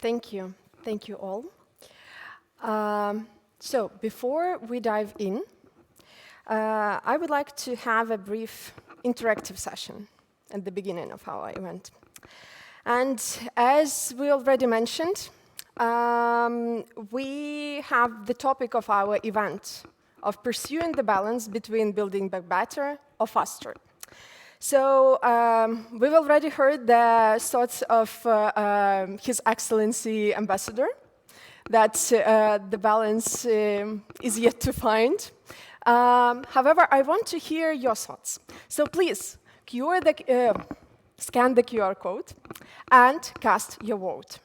Thank you. Thank you all. So before we dive in, I would like to have a brief interactive session at the beginning of our event. And as we already mentioned, we have the topic of our event of pursuing the balance between building back better or faster. So we've already heard the thoughts of His Excellency Ambassador, that the balance is yet to find. However, I want to hear your thoughts. So please, scan the QR code and cast your vote.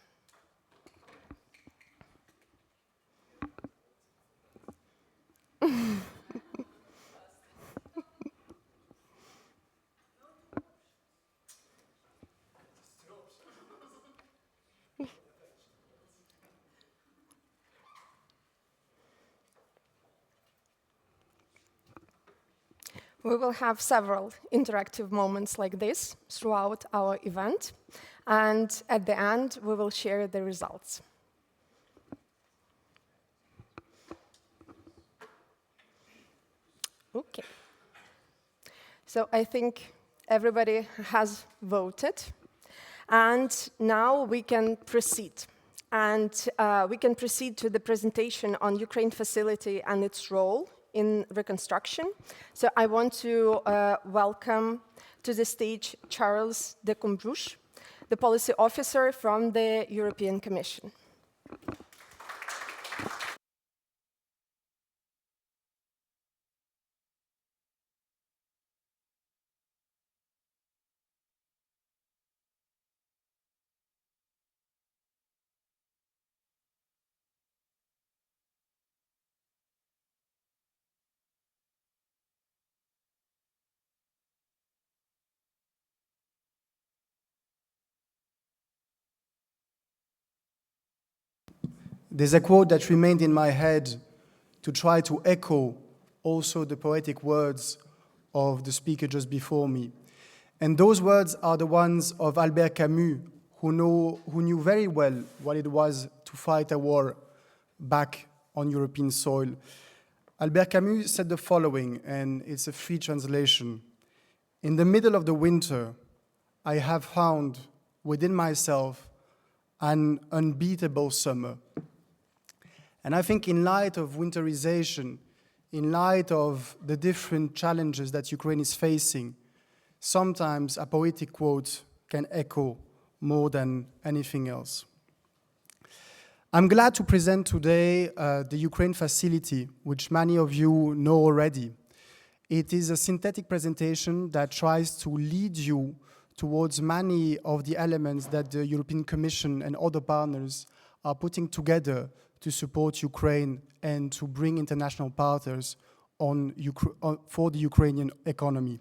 We will have several interactive moments like this throughout our event, and at the end, we will share the results. Okay. So I think everybody has voted, and now we can proceed. And we can proceed to the presentation on Ukraine facility and its role in reconstruction. So I want to welcome to the stage Charles de Crombrugghe, the policy officer from the European Commission. There's a quote that remained in my head to try to echo also the poetic words of the speaker just before me. And those words are the ones of Albert Camus, who knew very well what it was to fight a war back on European soil. Albert Camus said the following, and it's a free translation. In the middle of the winter, I have found within myself an unbeatable summer. And I think in light of winterization, in light of the different challenges that Ukraine is facing, sometimes a poetic quote can echo more than anything else. I'm glad to present today the Ukraine facility, which many of you know already. It is a synthetic presentation that tries to lead you towards many of the elements that the European Commission and other partners are putting together to support Ukraine and to bring international partners for the Ukrainian economy.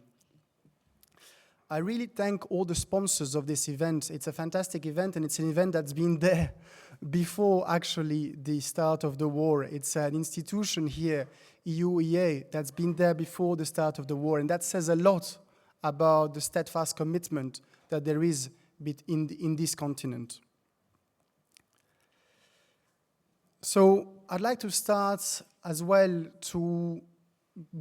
I really thank all the sponsors of this event. It's a fantastic event, and it's an event that's been there before actually the start of the war. It's an institution here, EUEA, that's been there before the start of the war, and that says a lot about the steadfast commitment that there is in this continent. So I'd like to start as well to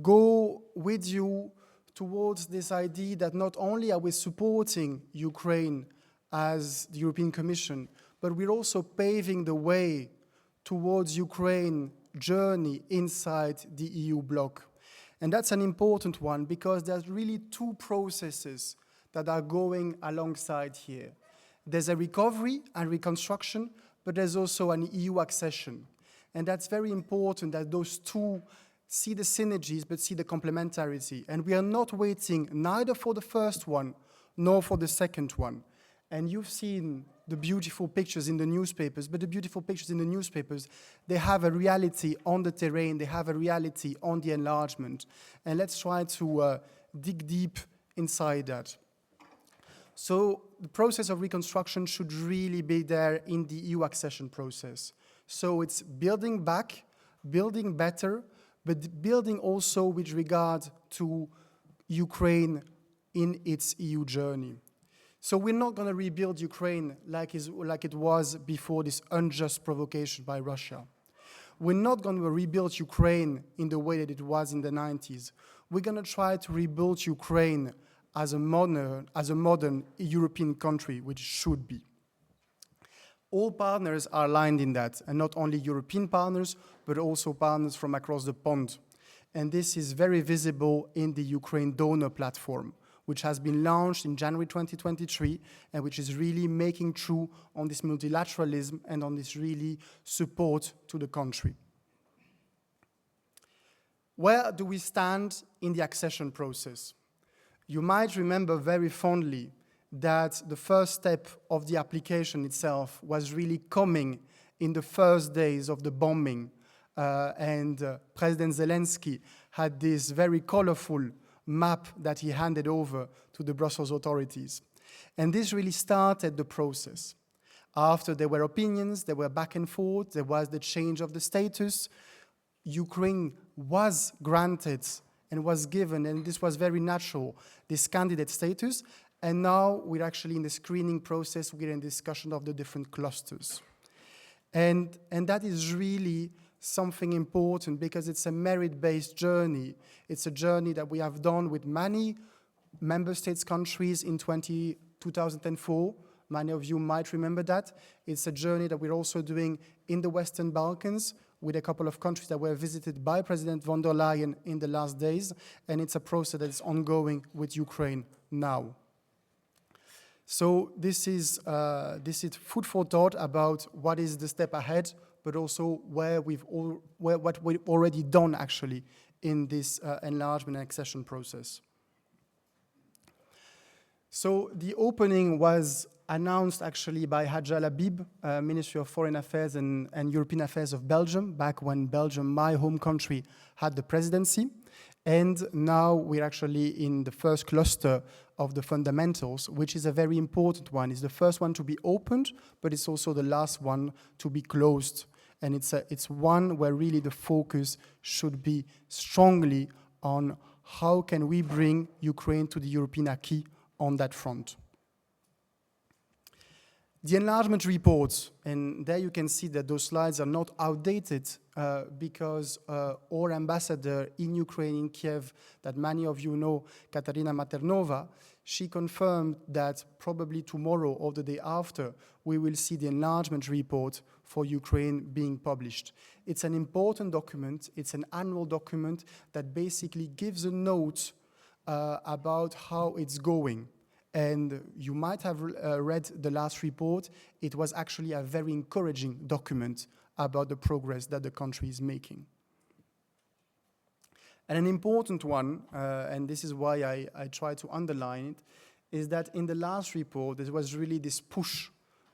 go with you towards this idea that not only are we supporting Ukraine as the European Commission, but we're also paving the way towards Ukraine's journey inside the EU bloc. And that's an important one because there's really two processes that are going alongside here. There's a recovery and reconstruction, but there's also an EU accession. And that's very important that those two see the synergies, but see the complementarity. And we are not waiting neither for the first one, nor for the second one. And you've seen the beautiful pictures in the newspapers, but the beautiful pictures in the newspapers, they have a reality on the terrain, they have a reality on the enlargement. And let's try to dig deep inside that. So the process of reconstruction should really be there in the EU accession process. So it's building back, building better, but building also with regard to Ukraine in its EU journey. So we're not going to rebuild Ukraine like it was before this unjust provocation by Russia. We're not going to rebuild Ukraine in the way that it was in the 90s. We're going to try to rebuild Ukraine as a modern European country, which should be. All partners are aligned in that, and not only European partners, but also partners from across the pond. And this is very visible in the Ukraine donor platform, which has been launched in January 2023, and which is really making true on this multilateralism and on this really support to the country. Where do we stand in the accession process? You might remember very fondly that the first step of the application itself was really coming in the first days of the bombing, and President Zelensky had this very colorful map that he handed over to the Brussels authorities. And this really started the process. After there were opinions, there were back and forth, there was the change of the status, Ukraine was granted and was given, and this was very natural, this candidate status, and now we're actually in the screening process, we're in discussion of the different clusters. And that is really something important because it's a merit-based journey. It's a journey that we have done with many member states countries in 2004. Many of you might remember that. It's a journey that we're also doing in the Western Balkans with a couple of countries that were visited by President von der Leyen in the last days, and it's a process that is ongoing with Ukraine now. So this is food for thought about what is the step ahead, but also what we've already done actually in this enlargement and accession process. So the opening was announced actually by Hadja Labib, Ministry of Foreign Affairs and European Affairs of Belgium, back when Belgium, my home country, had the presidency. And now we're actually in the first cluster of the fundamentals, which is a very important one. It's the first one to be opened, but it's also the last one to be closed. And it's one where really the focus should be strongly on how can we bring Ukraine to the European acquis on that front. The enlargement reports, and there you can see that those slides are not outdated because our ambassador in Ukraine, in Kiev, that many of you know, Katarina Maternova, she confirmed that probably tomorrow or the day after, we will see the enlargement report for Ukraine being published. It's an important document. It's an annual document that basically gives a note about how it's going. And you might have read the last report. It was actually a very encouraging document about the progress that the country is making. And an important one, and this is why I try to underline it, is that in the last report, there was really this push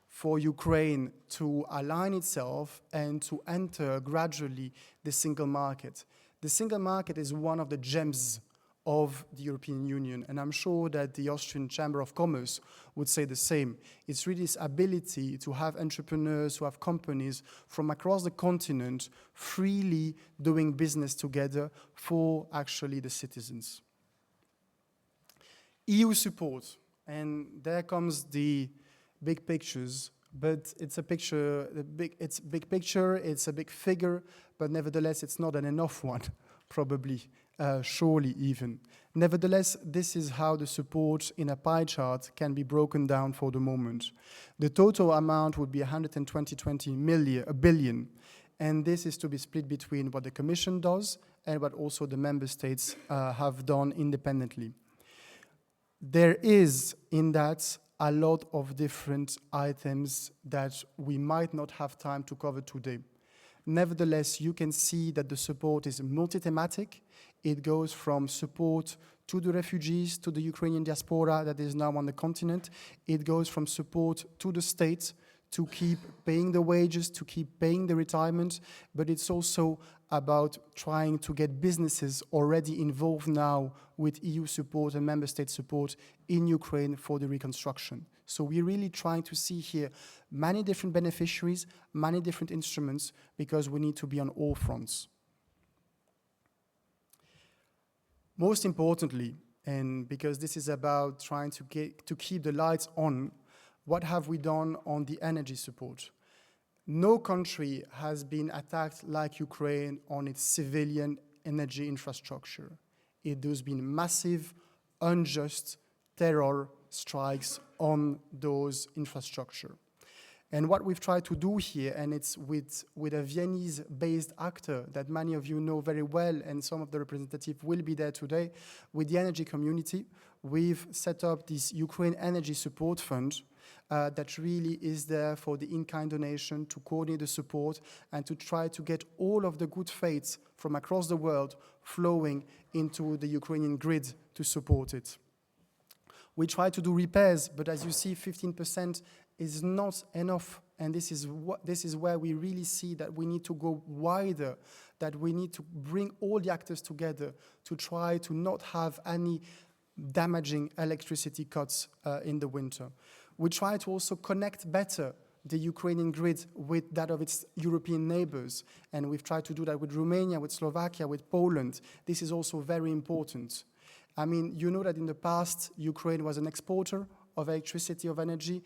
for Ukraine to align itself and to enter gradually the single market. The single market is one of the gems of the European Union, and I'm sure that the Austrian Chamber of Commerce would say the same. It's really this ability to have entrepreneurs, to have companies from across the continent freely doing business together for actually the citizens. EU support, and there comes the big pictures, but it's a picture, it's a big picture, it's a big figure, but nevertheless it's not an enough one, probably. Surely even. Nevertheless, this is how the support in a pie chart can be broken down for the moment. The total amount would be 120 billion, and this is to be split between what the Commission does and what also the member states have done independently. There is in that a lot of different items that we might not have time to cover today. Nevertheless, you can see that the support is multi-thematic. It goes from support to the refugees, to the Ukrainian diaspora that is now on the continent. It goes from support to the state to keep paying the wages, to keep paying the retirement, but it's also about trying to get businesses already involved now with EU support and member state support in Ukraine for the reconstruction. So we're really trying to see here many different beneficiaries, many different instruments, because we need to be on all fronts. Most importantly, And because this is about trying to keep the lights on, what have we done on the energy support? No country has been attacked like Ukraine on its civilian energy infrastructure. It has been massive, unjust terror strikes on those infrastructure. And what we've tried to do here, and it's with a Viennese-based actor that many of you know very well, and some of the representatives will be there today, with the energy community, we've set up this Ukraine Energy Support Fund that really is there for the in-kind donation, to coordinate the support, and to try to get all of the good faiths from across the world flowing into the Ukrainian grid to support it. We try to do repairs, but as you see, 15% is not enough, and this is where we really see that we need to go wider, that we need to bring all the actors together to try to not have any damaging electricity cuts in the winter. We try to also connect better the Ukrainian grid with that of its European neighbors, and we've tried to do that with Romania, with Slovakia, with Poland. This is also very important. I mean, you know that in the past, Ukraine was an exporter of electricity, of energy.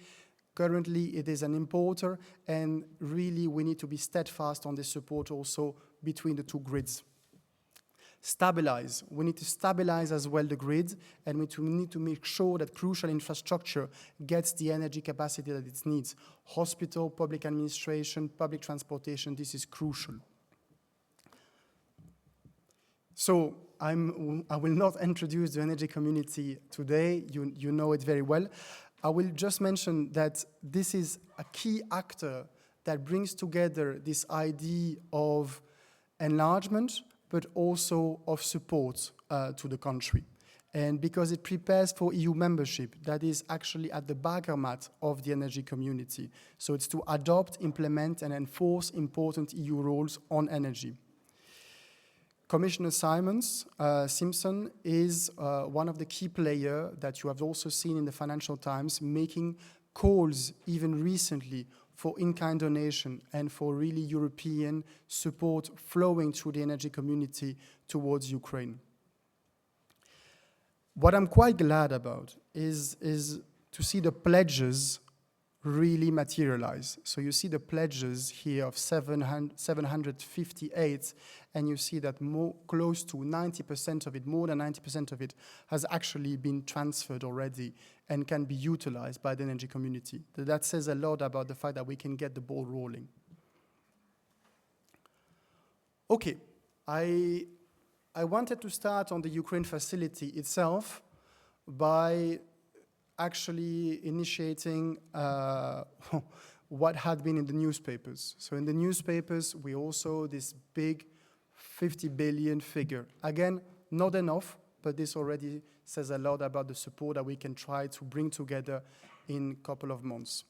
Currently, it is an importer, and really we need to be steadfast on this support also between the two grids. Stabilize. We need to stabilize as well the grid, and we need to make sure that crucial infrastructure gets the energy capacity that it needs. Hospital, public administration, public transportation, this is crucial. So I will not introduce the energy community today. You know it very well. I will just mention that this is a key actor that brings together this idea of enlargement, but also of support to the country. And because it prepares for EU membership, that is actually at the backer mat of the energy community. So it's to adopt, implement, and enforce important EU rules on energy. Commissioner Simpson is one of the key players that you have also seen in the Financial Times, making calls even recently for in-kind donation and for really European support flowing through the energy community towards Ukraine. What I'm quite glad about is to see the pledges really materialize. So you see the pledges here of 758, and you see that close to 90% of it, more than 90% of it, has actually been transferred already and can be utilized by the energy community. That says a lot about the fact that we can get the ball rolling. Okay, I wanted to start on the Ukraine facility itself by actually initiating what had been in the newspapers. So in the newspapers, we also this big 50 billion figure. Again, not enough, but this already says a lot about the support that we can try to bring together in a couple of months.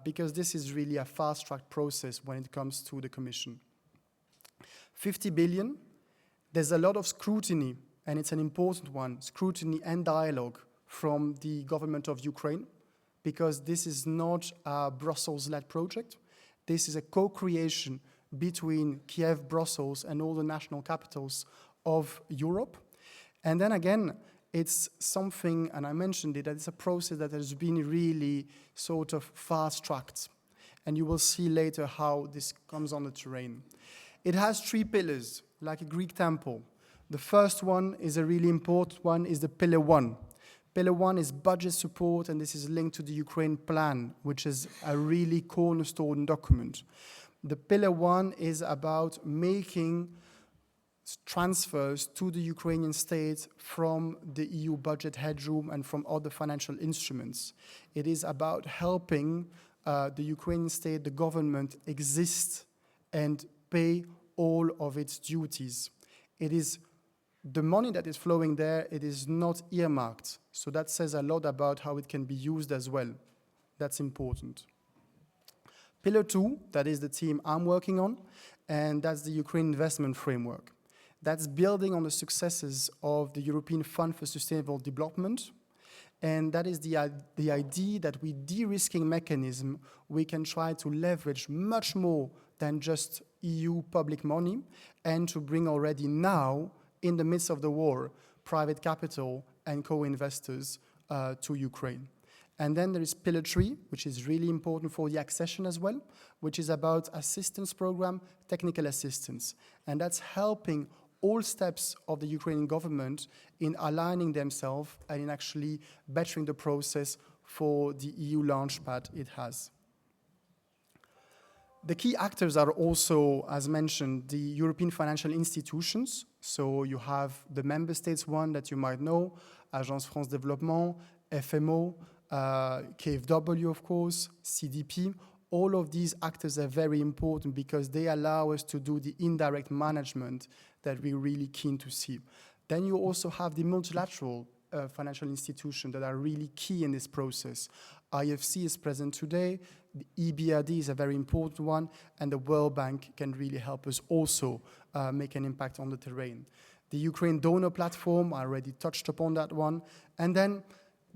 Because this is really a fast-track process when it comes to the Commission. 50 billion, there's a lot of scrutiny, and it's an important one, scrutiny and dialogue from the government of Ukraine, because this is not a Brussels-led project. This is a co-creation between Kiev, Brussels, and all the national capitals of Europe. And then again, it's something, and I mentioned it, that it's a process that has been really sort of fast-tracked. And you will see later how this comes on the terrain. It has 3 pillars, like a Greek temple. The first one is a really important one, is the Pillar 1. Pillar 1 is budget support, and this is linked to the Ukraine plan, which is a really cornerstone document. The Pillar 1 is about making transfers to the Ukrainian state from the EU budget headroom and from other financial instruments. It is about helping the Ukrainian state, the government, exist and pay all of its duties. It is the money that is flowing there, it is not earmarked. So that says a lot about how it can be used as well. That's important. Pillar 2, that is the team I'm working on, and that's the Ukraine investment framework. That's building on the successes of the European Fund for Sustainable Development, and that is the idea that with de-risking mechanism, we can try to leverage much more than just EU public money, and to bring already now, in the midst of the war, private capital and co-investors to Ukraine. And then there is Pillar 3, which is really important for the accession as well, which is about assistance program, technical assistance. And that's helping all steps of the Ukrainian government in aligning themselves and in actually bettering the process for the EU launchpad it has. The key actors are also, as mentioned, the European financial institutions. So you have the member states one that you might know, Agence France Développement, FMO, KfW, of course, CDP. All of these actors are very important because they allow us to do the indirect management that we're really keen to see. Then you also have the multilateral financial institutions that are really key in this process. IFC is present today, the EBRD is a very important one, and the World Bank can really help us also make an impact on the terrain. The Ukraine donor platform, I already touched upon that one, and then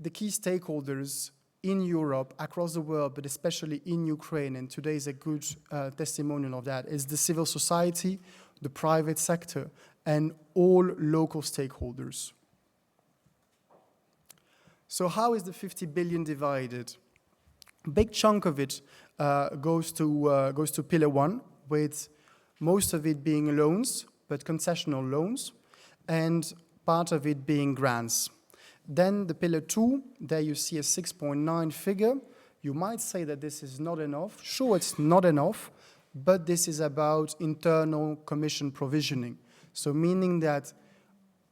the key stakeholders in Europe, across the world, but especially in Ukraine, and today is a good testimonial of that, is the civil society, the private sector, and all local stakeholders. So how is the 50 billion divided? A big chunk of it goes to Pillar 1, with most of it being loans, but concessional loans, and part of it being grants. Then the Pillar 2, there you see a 6.9 figure. You might say that this is not enough. Sure, it's not enough, but this is about internal Commission provisioning. So meaning that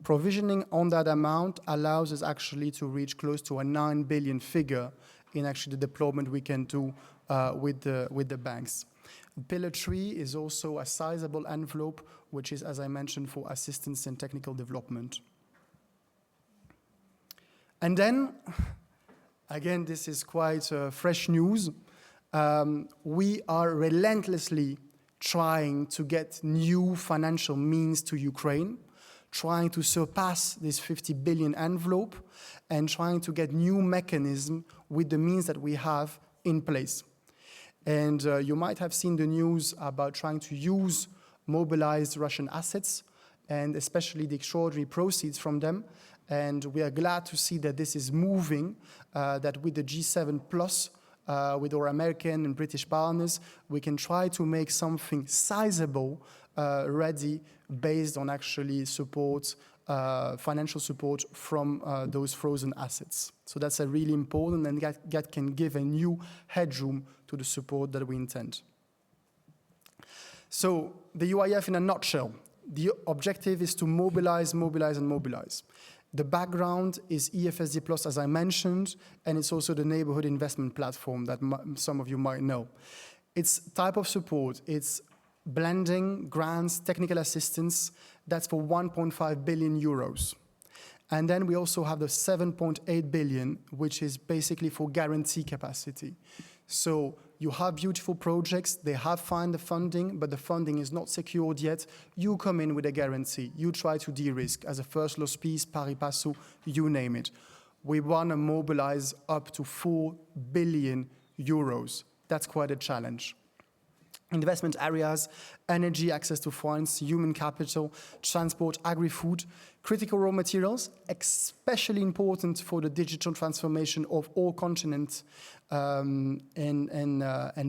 provisioning on that amount allows us actually to reach close to a 9 billion figure in actually the deployment we can do with the banks. Pillar 3 is also a sizable envelope, which is, as I mentioned, for assistance and technical development. And then, again, this is quite fresh news. We are relentlessly trying to get new financial means to Ukraine, trying to surpass this 50 billion envelope, and trying to get new mechanism with the means that we have in place. And you might have seen the news about trying to use mobilized Russian assets, and especially the extraordinary proceeds from them. And we are glad to see that this is moving, that with the G7 plus, with our American and British partners, we can try to make something sizable ready based on actually support, financial support from those frozen assets. So that's a really important, and that can give a new headroom to the support that we intend. So the UIF in a nutshell, the objective is to mobilize, mobilize, and mobilize. The background is EFSD Plus, as I mentioned, and it's also the neighborhood investment platform that some of you might know. Its type of support, it's blending, grants, technical assistance, that's for 1.5 billion euros. And then we also have the 7.8 billion, which is basically for guarantee capacity. So you have beautiful projects, they have found the funding, but the funding is not secured yet. You come in with a guarantee. You try to de-risk as a first loss piece, pari passu, you name it. We want to mobilize up to 4 billion euros. That's quite a challenge. Investment areas, energy, access to funds, human capital, transport, agri-food, critical raw materials, especially important for the digital transformation of all continents and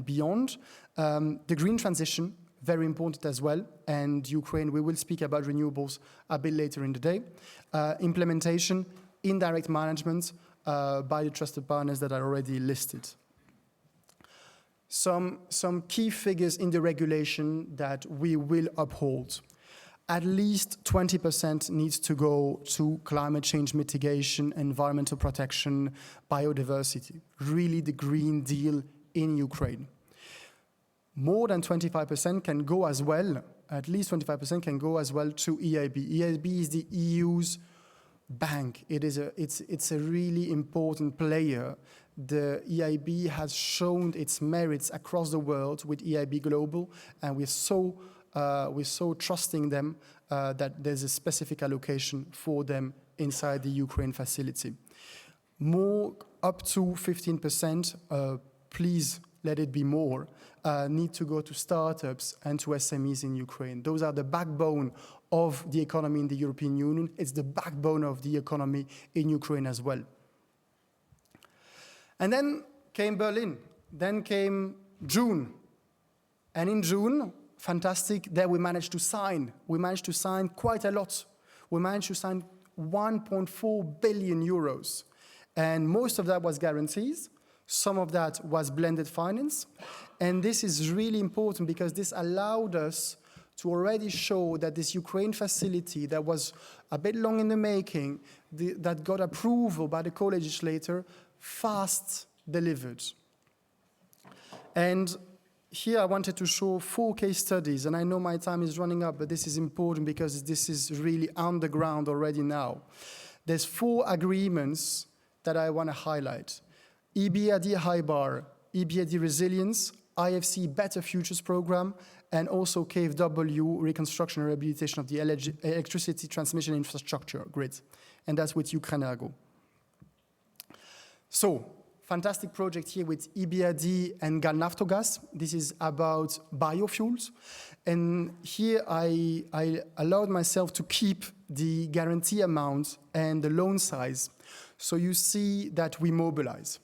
beyond. The green transition, very important as well, and Ukraine, we will speak about renewables a bit later in the day. Implementation, indirect management by the trusted partners that are already listed. Some key figures in the regulation that we will uphold. At least 20% needs to go to climate change mitigation, environmental protection, biodiversity, really the Green Deal in Ukraine. More than 25% can go as well, at least 25% can go as well to EIB. EIB is the EU's bank. It's a really important player. The EIB has shown its merits across the world with EIB Global, and we're so trusting them that there's a specific allocation for them inside the Ukraine facility. More up to 15%, please let it be more, need to go to startups and to SMEs in Ukraine. Those are the backbone of the economy in the European Union. It's the backbone of the economy in Ukraine as well. And then came Berlin. Then came June. And in June, fantastic, there we managed to sign. We managed to sign quite a lot. We managed to sign 1.4 billion euros. And most of that was guarantees. Some of that was blended finance. And this is really important because this allowed us to already show that this Ukraine facility that was a bit long in the making, that got approval by the co-legislator, fast delivered. And here I wanted to show 4 case studies, and I know my time is running up, but this is important because this is really on the ground already now. There's 4 agreements that I want to highlight. EBRD High Bar, EBRD Resilience, IFC Better Futures Program, and also KfW Reconstruction and Rehabilitation of the Electricity Transmission Infrastructure Grid. And that's with Ukrenergo. So, fantastic project here with EBRD and Galnaftogaz. This is about biofuels. And here I allowed myself to keep the guarantee amount and the loan size. So you see that we mobilize.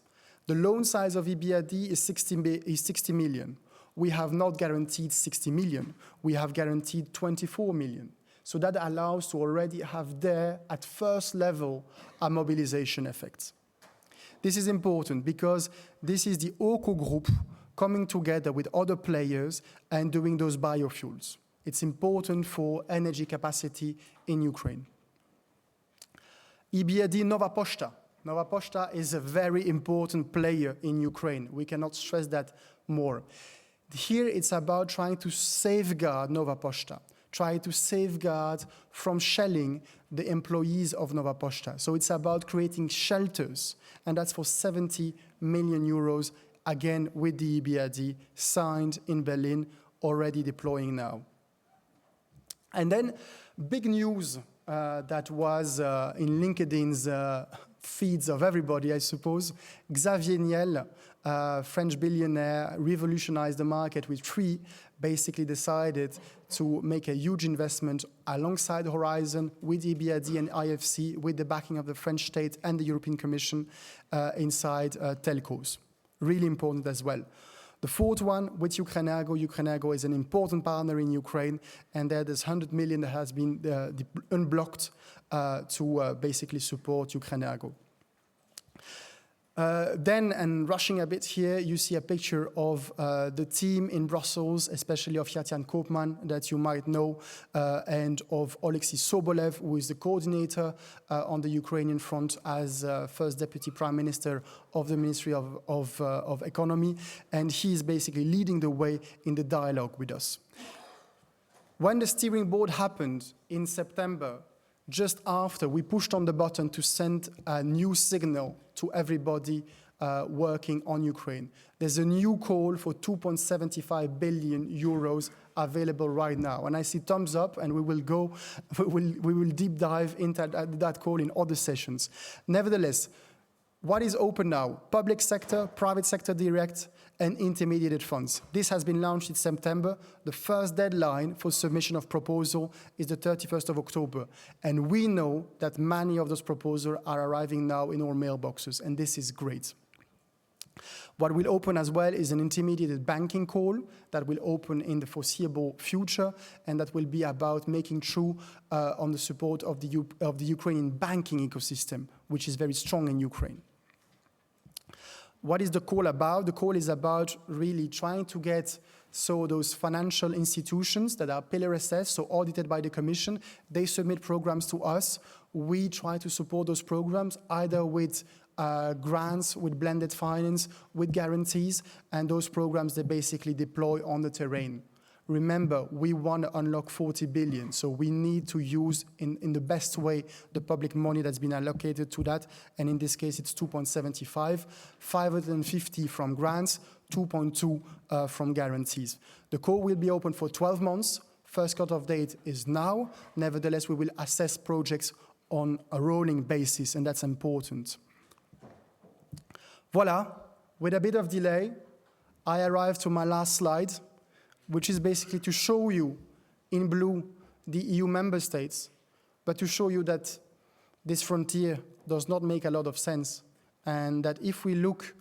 The loan size of EBRD is 60 million. We have not guaranteed 60 million. We have guaranteed 24 million. So that allows to already have there, at first level, a mobilization effect. This is important because this is the OCO group coming together with other players and doing those biofuels. It's important for energy capacity in Ukraine. EBRD Nova Poshta. Nova Poshta is a very important player in Ukraine. We cannot stress that more. Here it's about trying to safeguard Nova Poshta, try to safeguard from shelling the employees of Nova Poshta. So it's about creating shelters, and that's for 70 million euros, again with the EBRD, signed in Berlin, already deploying now. And then big news that was in LinkedIn's feeds of everybody, I suppose. Xavier Niel, French billionaire, revolutionized the market with TREE, basically decided to make a huge investment alongside Horizon with EBRD and IFC with the backing of the French state and the European Commission inside telcos. Really important as well. The 4th one with Ukrenergo. Ukrenergo is an important partner in Ukraine, and there's 100 million that has been unblocked to basically support Ukrenergo. Then, and rushing a bit here, you see a picture of the team in Brussels, especially of Yatian Koopman, that you might know, and of Oleksiy Sobolev, who is the coordinator on the Ukrainian front as first deputy prime minister of the Ministry of Economy, and he is basically leading the way in the dialogue with us. When the steering board happened in September, just after, we pushed on the button to send a new signal to everybody working on Ukraine. There's a new call for 2.75 billion euros available right now. And I see thumbs up, and we will deep dive into that call in other sessions. Nevertheless, what is open now? Public sector, private sector direct, and intermediated funds. This has been launched in September. The first deadline for submission of proposal is the 31st of October. And we know that many of those proposals are arriving now in our mailboxes, and this is great. What will open as well is an intermediated banking call that will open in the foreseeable future, and that will be about making true on the support of the Ukrainian banking ecosystem, which is very strong in Ukraine. What is the call about? The call is about really trying to get those financial institutions that are pillar assessed, so audited by the Commission, they submit programs to us. We try to support those programs either with grants, with blended finance, with guarantees, and those programs they basically deploy on the terrain. Remember, we want to unlock 40 billion, so we need to use in the best way the public money that's been allocated to that, and in this case it's 2.75, 550 from grants, 2.2 from guarantees. The call will be open for 12 months. First cut-off date is now. Nevertheless, we will assess projects on a rolling basis, and that's important. Voila, with a bit of delay, I arrived to my last slide, which is basically to show you in blue the EU member states, but to show you that this frontier does not make a lot of sense, and that if we look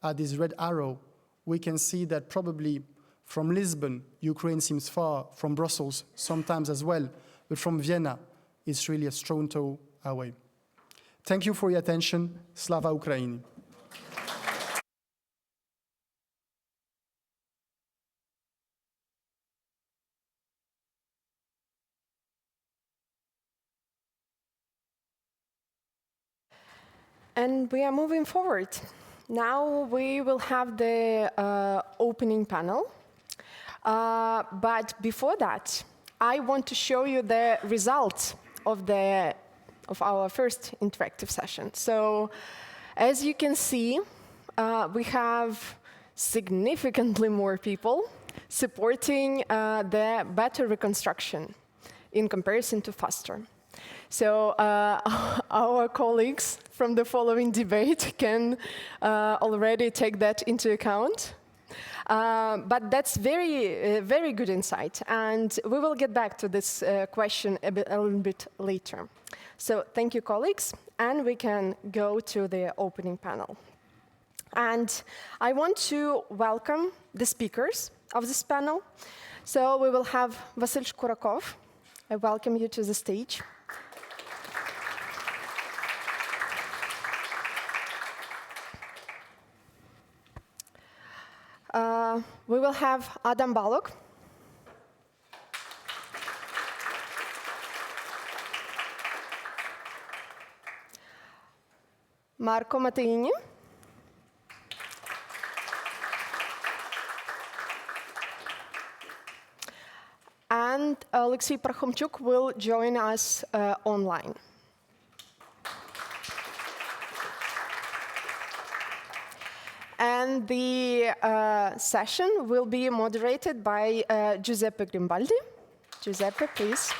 at this red arrow, we can see that probably from Lisbon, Ukraine seems far, from Brussels sometimes as well, but from Vienna, it's really a stone throw away. Thank you for your attention. Slava Ukraini. And we are moving forward. Now we will have the opening panel. But before that, I want to show you the results of our first interactive session. So, as you can see, we have significantly more people supporting the better reconstruction in comparison to faster. So our colleagues from the following debate can already take that into account. But that's very good insight, and we will get back to this question a little bit later. So thank you, colleagues, and we can go to the opening panel. And I want to welcome the speakers of this panel. So we will have Vasyl Shkurakov. I welcome you to the stage. We will have Ádám Balogh. Matteini. And Olexiy Parkhomchuk will join us online. And the session will be moderated by Giuseppe Grimald. Giuseppe, please.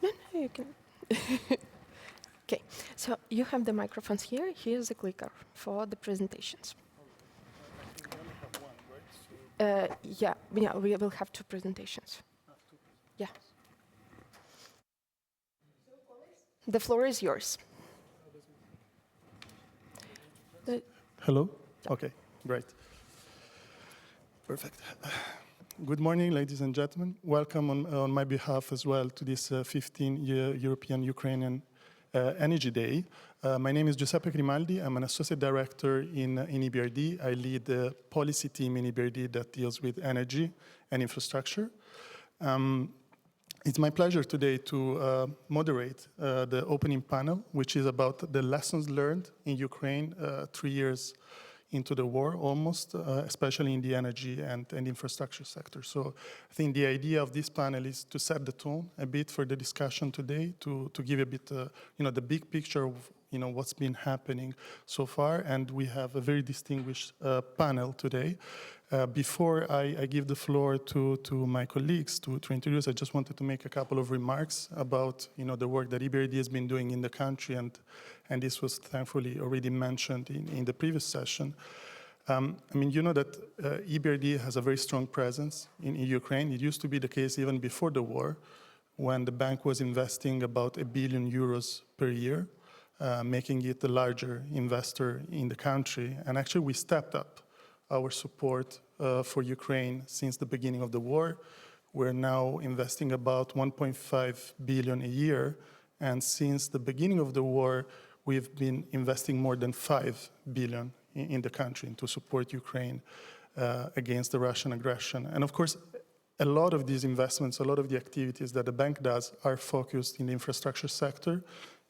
No, you can. Okay, so you have the microphones here. Here's the clicker for the presentations. Yeah, we will have two presentations. Yeah. The floor is yours. Hello? Okay, great. Perfect. Good morning, ladies and gentlemen. Welcome on my behalf as well to this 15-year European-Ukrainian Energy Day. My name is Giuseppe Grimaldi. I'm an associate director in EBRD. I lead the policy team in EBRD that deals with energy and infrastructure. It's my pleasure today to moderate the opening panel, which is about the lessons learned in Ukraine 3 years into the war almost, especially in the energy and infrastructure sector. So I think the idea of this panel is to set the tone a bit for the discussion today, to give a bit, the big picture of what's been happening so far, and we have a very distinguished panel today. Before I give the floor to my colleagues to introduce, I just wanted to make a couple of remarks about the work that EBRD has been doing in the country, and this was thankfully already mentioned in the previous session. You know that EBRD has a very strong presence in Ukraine. It used to be the case even before the war, when the bank was investing about €1 billion per year, making it the larger investor in the country. And actually, we stepped up our support for Ukraine since the beginning of the war. We're now investing about 1.5 billion a year. And since the beginning of the war, we've been investing more than 5 billion in the country to support Ukraine against the Russian aggression. And of course, a lot of these investments, a lot of the activities that the bank does are focused in the infrastructure sector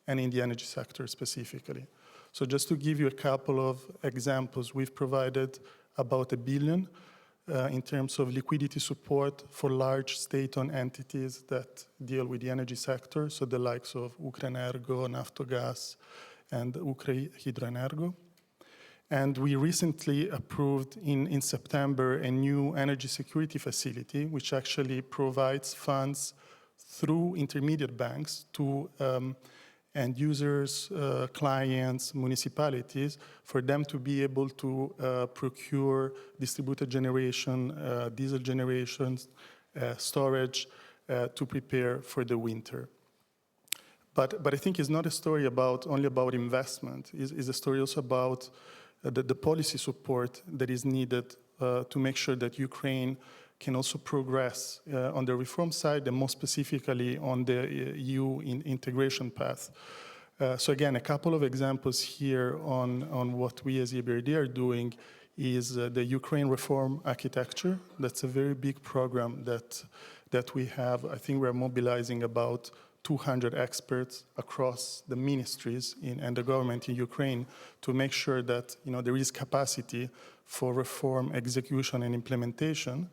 and in the energy sector specifically. So just to give you a couple of examples, we've provided about 1 billion in terms of liquidity support for large state-owned entities that deal with the energy sector, so the likes of Ukrenergo, Naftogaz, and Hydroenergo. And we recently approved in September a new energy security facility, which actually provides funds through intermediate banks to end users, clients, municipalities, for them to be able to procure distributed generation, diesel generations, storage, to prepare for the winter. But I think it's not a story only about investment. It's a story also about the policy support that is needed to make sure that Ukraine can also progress on the reform side and more specifically on the EU integration path. So again, a couple of examples here on what we as EBRD are doing is the Ukraine reform architecture. That's a very big program that we have. I think we're mobilizing about 200 experts across the ministries and the government in Ukraine to make sure that there is capacity for reform, execution, and implementation.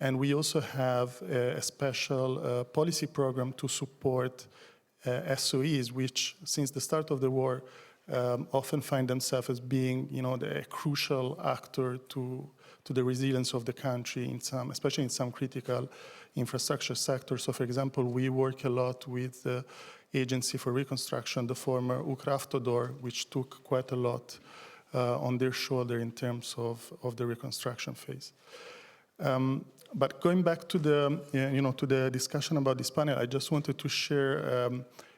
And we also have a special policy program to support SOEs, which since the start of the war often find themselves as being a crucial actor to the resilience of the country, especially in some critical infrastructure sectors. So for example, we work a lot with the Agency for Reconstruction, the former Ukravtodor, which took quite a lot on their shoulder in terms of the reconstruction phase. But going back to the discussion about this panel, I just wanted to share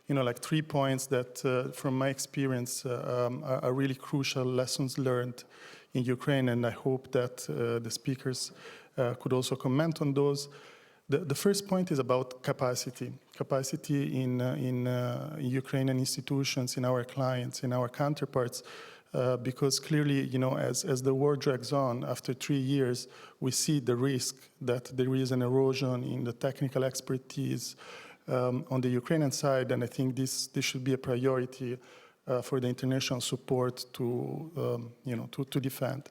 like 3 points that from my experience are really crucial lessons learned in Ukraine, and I hope that the speakers could also comment on those. The first point is about capacity in Ukrainian institutions, in our clients, in our counterparts, because clearly, as the war drags on, after 3 years, we see the risk that there is an erosion in the technical expertise on the Ukrainian side, and I think this should be a priority for the international support to defend.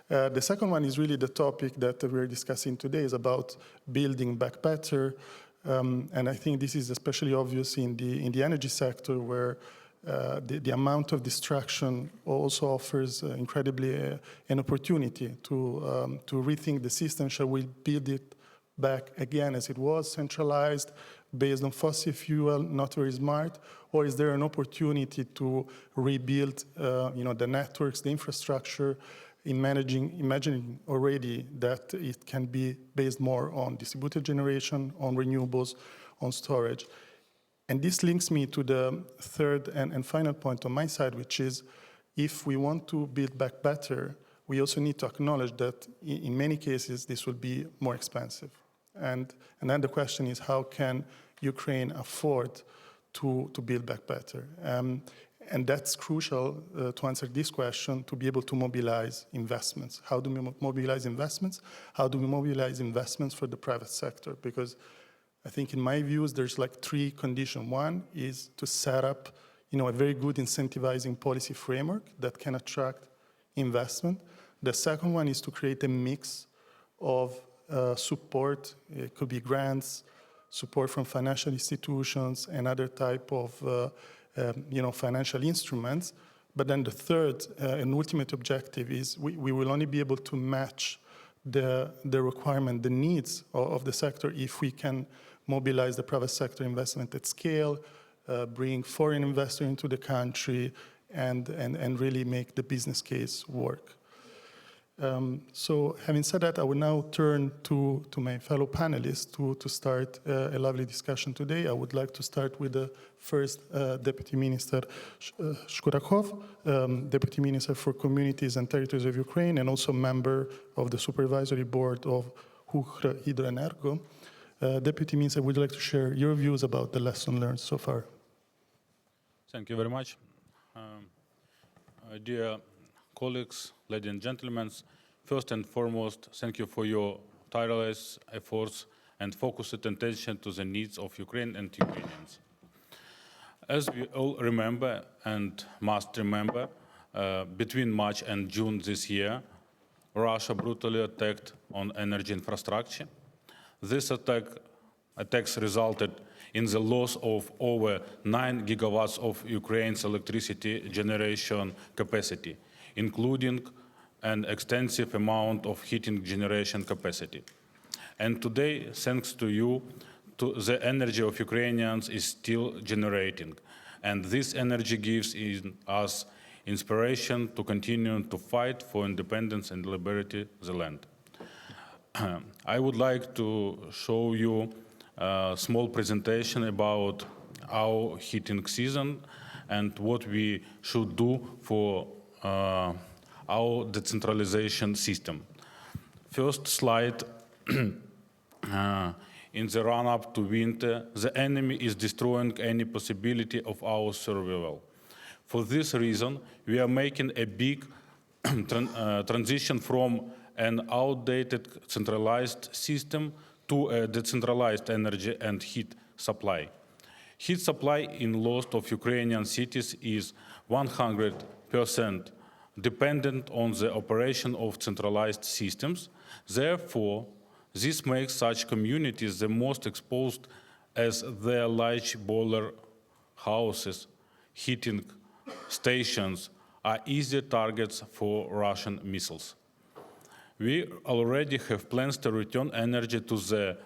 The second one is really the topic that we're discussing today, is about building back better, and I think this is especially obvious in the energy sector, where the amount of distraction also offers incredibly an opportunity to rethink the system. Shall we build it back again as it was, centralized, based on fossil fuel, not very smart, or is there an opportunity to rebuild the networks, the infrastructure, imagining already that it can be based more on distributed generation, on renewables, on storage. And this links me to the third and final point on my side, which is, if we want to build back better, we also need to acknowledge that in many cases this will be more expensive. And then the question is, how can Ukraine afford to build back better? And that's crucial to answer this question, to be able to mobilize investments. How do we mobilize investments? How do we mobilize investments for the private sector? Because I think in my views, there's like 3 conditions. One is to set up a very good incentivizing policy framework that can attract investment. The second one is to create a mix of support. It could be grants, support from financial institutions, and other type of financial instruments. But then the third and ultimate objective is we will only be able to match the requirement, the needs of the sector, if we can mobilize the private sector investment at scale, bring foreign investors into the country, and really make the business case work. So having said that, I will now turn to my fellow panelists to start a lovely discussion today. I would like to start with the first Deputy Minister Shkurakov, Deputy Minister for Communities and Territories of Ukraine, and also member of the Supervisory Board of Hydroenergo. Deputy Minister, would you like to share your views about the lesson learned so far? Thank you very much. Dear colleagues, ladies and gentlemen, first and foremost, thank you for your tireless efforts and focused attention to the needs of Ukraine and Ukrainians. As we all remember and must remember, between March and June this year, Russia brutally attacked on energy infrastructure. This attacks resulted in the loss of over 9 gigawatts of Ukraine's electricity generation capacity, including an extensive amount of heating generation capacity. And today, thanks to you, the energy of Ukrainians is still generating. And this energy gives us inspiration to continue to fight for independence and liberty of the land. I would like to show you a small presentation about our heating season and what we should do for our decentralization system. First slide. In the run-up to winter, the enemy is destroying any possibility of our survival. For this reason, we are making a big transition from an outdated centralized system to a decentralized energy and heat supply. Heat supply in most of Ukrainian cities is 100% dependent on the operation of centralized systems. Therefore, this makes such communities the most exposed as their large boiler houses, heating stations are easy targets for Russian missiles. We already have plans to return energy to the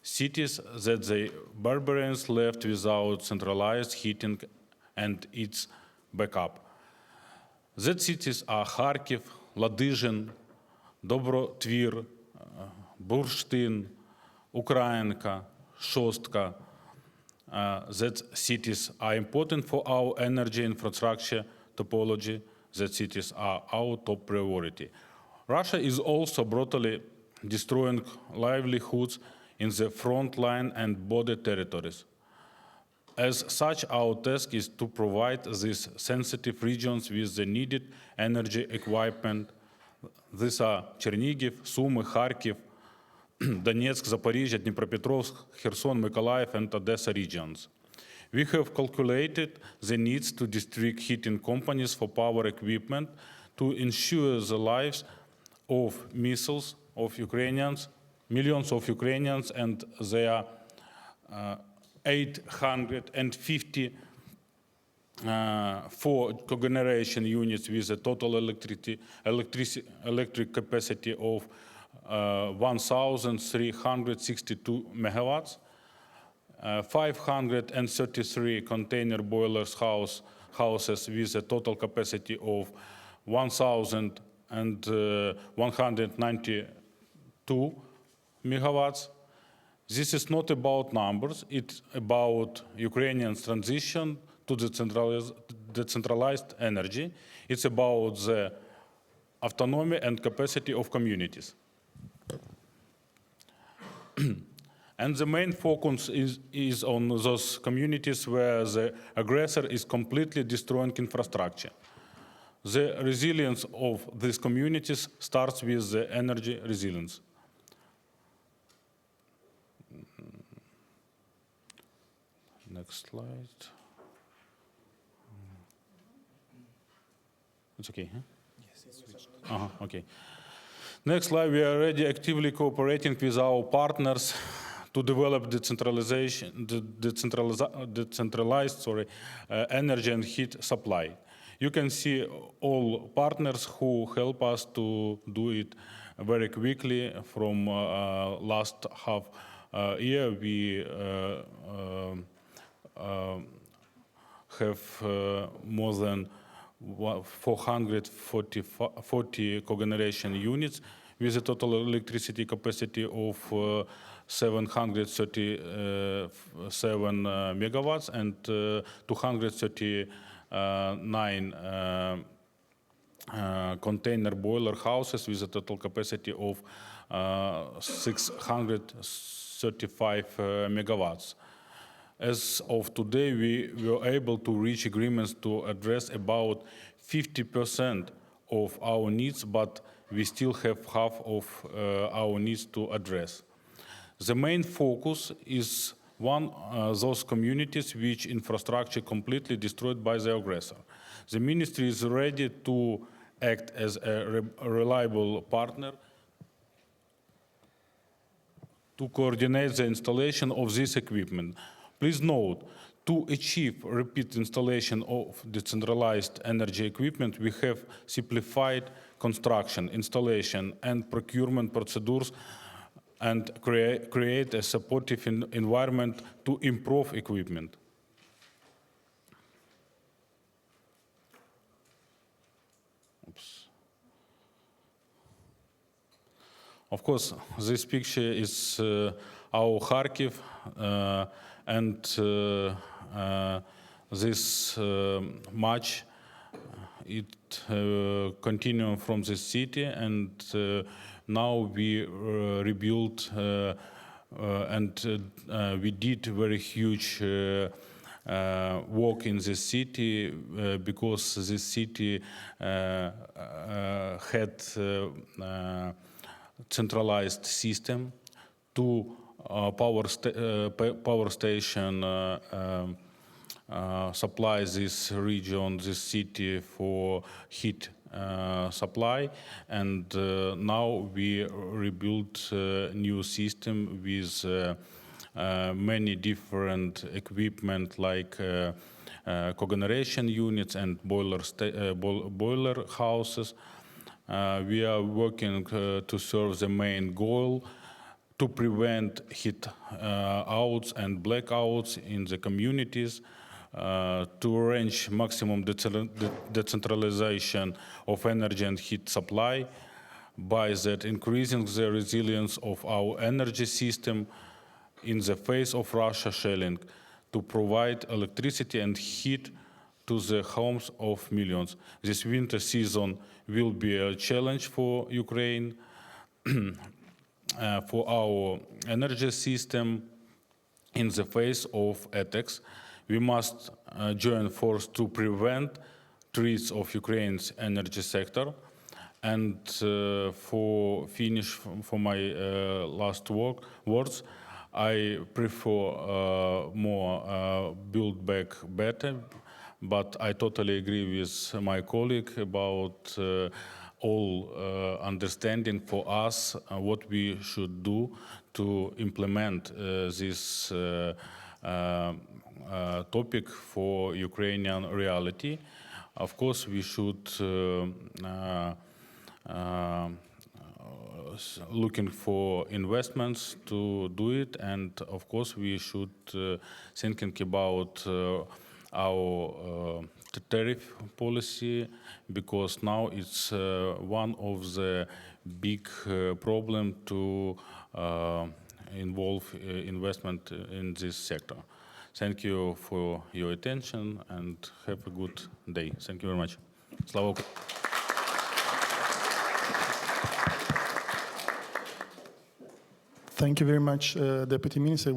cities that the barbarians left without centralized heating and its backup. These cities are Kharkiv, Ladizhin, Dobrotwir, Burштин, Ukrainka, Shostka. These cities are important for our energy infrastructure topology. These cities are our top priority. Russia is also brutally destroying livelihoods in the front line and border territories. As such, our task is to provide these sensitive regions with the needed energy equipment. These are Chernihiv, Sumy, Kharkiv, Donetsk, Zaporizhia, Dnipropetrovsk, Kherson, Mykolaiv, and Odessa regions. We have calculated the needs to district heating companies for power equipment to ensure the lives of millions of Ukrainians, and their 854 cogeneration units with a total electric capacity of 1,362 megawatts, 533 container boilers houses with a total capacity of 1,192 megawatts. This is not about numbers, it's about Ukrainians' transition to the decentralized energy. It's about the autonomy and capacity of communities. And the main focus is on those communities where the aggressor is completely destroying infrastructure. The resilience of these communities starts with the energy resilience. Next slide. It's okay, huh? Yes, it's switched. Okay. Next slide, we are already actively cooperating with our partners to develop decentralized energy and heat supply. You can see all partners who help us to do it very quickly. From last half year, we have more than 440 cogeneration units with a total electricity capacity of 737 megawatts and 239 container boiler houses with a total capacity of 635 megawatts. As of today, we were able to reach agreements to address about 50% of our needs, but we still have half of our needs to address. The main focus is those communities which infrastructure completely destroyed by the aggressor. The ministry is ready to act as a reliable partner to coordinate the installation of this equipment. Please note, to achieve repeat installation of decentralized energy equipment, we have simplified construction, installation, and procurement procedures and create a supportive environment to improve equipment. Of course, this picture is our Kharkiv, and this match, it continues from the city, and now we rebuilt and we did very huge work in the city because the city had centralized system. Two power station supply this region, this city for heat supply, and now we rebuilt a new system with many different equipment like cogeneration units and boiler houses. We are working to serve the main goal to prevent heat outs and blackouts in the communities, to arrange maximum decentralization of energy and heat supply, by that increasing the resilience of our energy system in the face of Russia shelling, to provide electricity and heat to the homes of millions. This winter season will be a challenge for Ukraine, for our energy system in the face of attacks. We must join force to prevent threats of Ukraine's energy sector. And for my last words, I prefer more build back better, but I totally agree with my colleague about all understanding for us what we should do to implement this topic for Ukrainian reality. Of course, we should looking for investments to do it, and of course we should thinking about our tariff policy, because now it's one of the big problem to involve investment in this sector. Thank you for your attention and have a good day. Thank you very much. Slava Ukraini. Thank you very much, Deputy Minister. It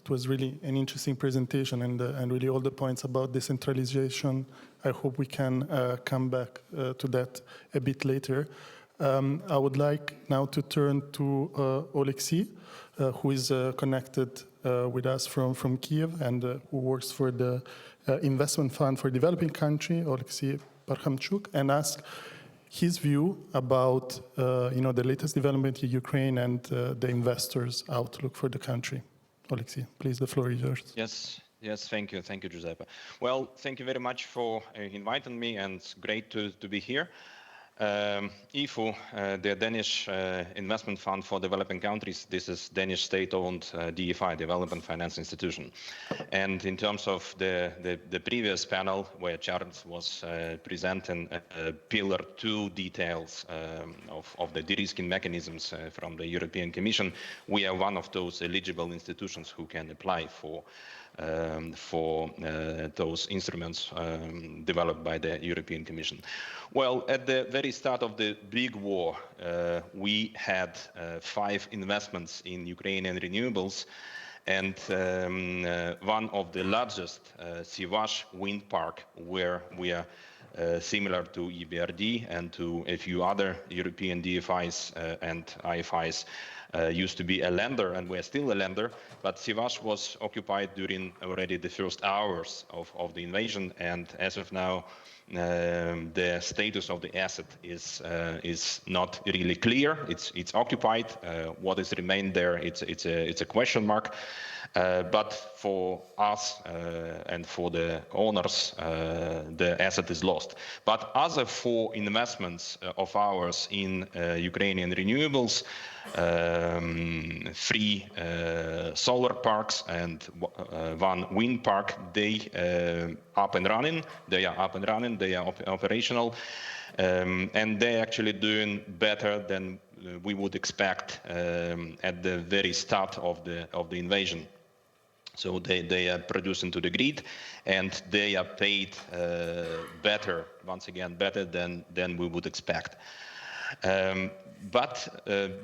was really an interesting presentation, and really all the points about decentralization. I hope we can come back to that a bit later. I would like now to turn to Oleksiy, who is connected with us from Kiev and who works for the Investment Fund for Developing Country, Olexiy Parkhomchuk, and ask his view about the latest development in Ukraine and the investors' outlook for the country. Oleksiy, please, the floor is yours. Yes, thank you, Giuseppe. Well, thank you very much for inviting me, and it's great to be here. IFU, the Danish Investment Fund for Developing Countries, this is Danish state-owned DFI, Development Finance Institution. And in terms of the previous panel, where Charles was presenting Pillar 2 details of the de-risking mechanisms from the European Commission, we are one of those eligible institutions who can apply for those instruments developed by the European Commission. Well, at the very start of the big war, we had 5 investments in Ukrainian renewables, and one of the largest, Sivash wind park, where we are similar to EBRD and to a few other European DFIs and IFIs, used to be a lender, and we're still a lender, but Sivash was occupied during already the first hours of the invasion, and as of now, the status of the asset is not really clear. It's occupied. What is remained there? It's a question mark. But for us and for the owners, the asset is lost. But other 4 investments of ours in Ukrainian renewables, 3 solar parks and 1 wind park, they up and running. They are up and running. They are operational. And they're actually doing better than we would expect at the very start of the invasion. So they are produced into the grid, and they are paid better, once again, better than we would expect. But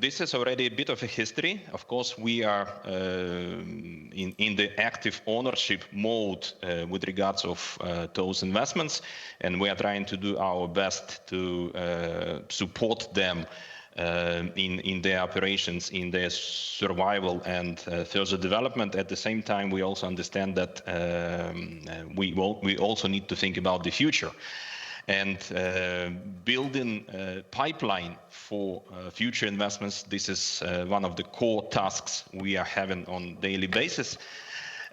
this is already a bit of a history. Of course, we are in the active ownership mode with regards of those investments, and we are trying to do our best to support them in their operations, in their survival and further development. At the same time, we also understand that we also need to think about the future. And building a pipeline for future investments, this is one of the core tasks we are having on a daily basis.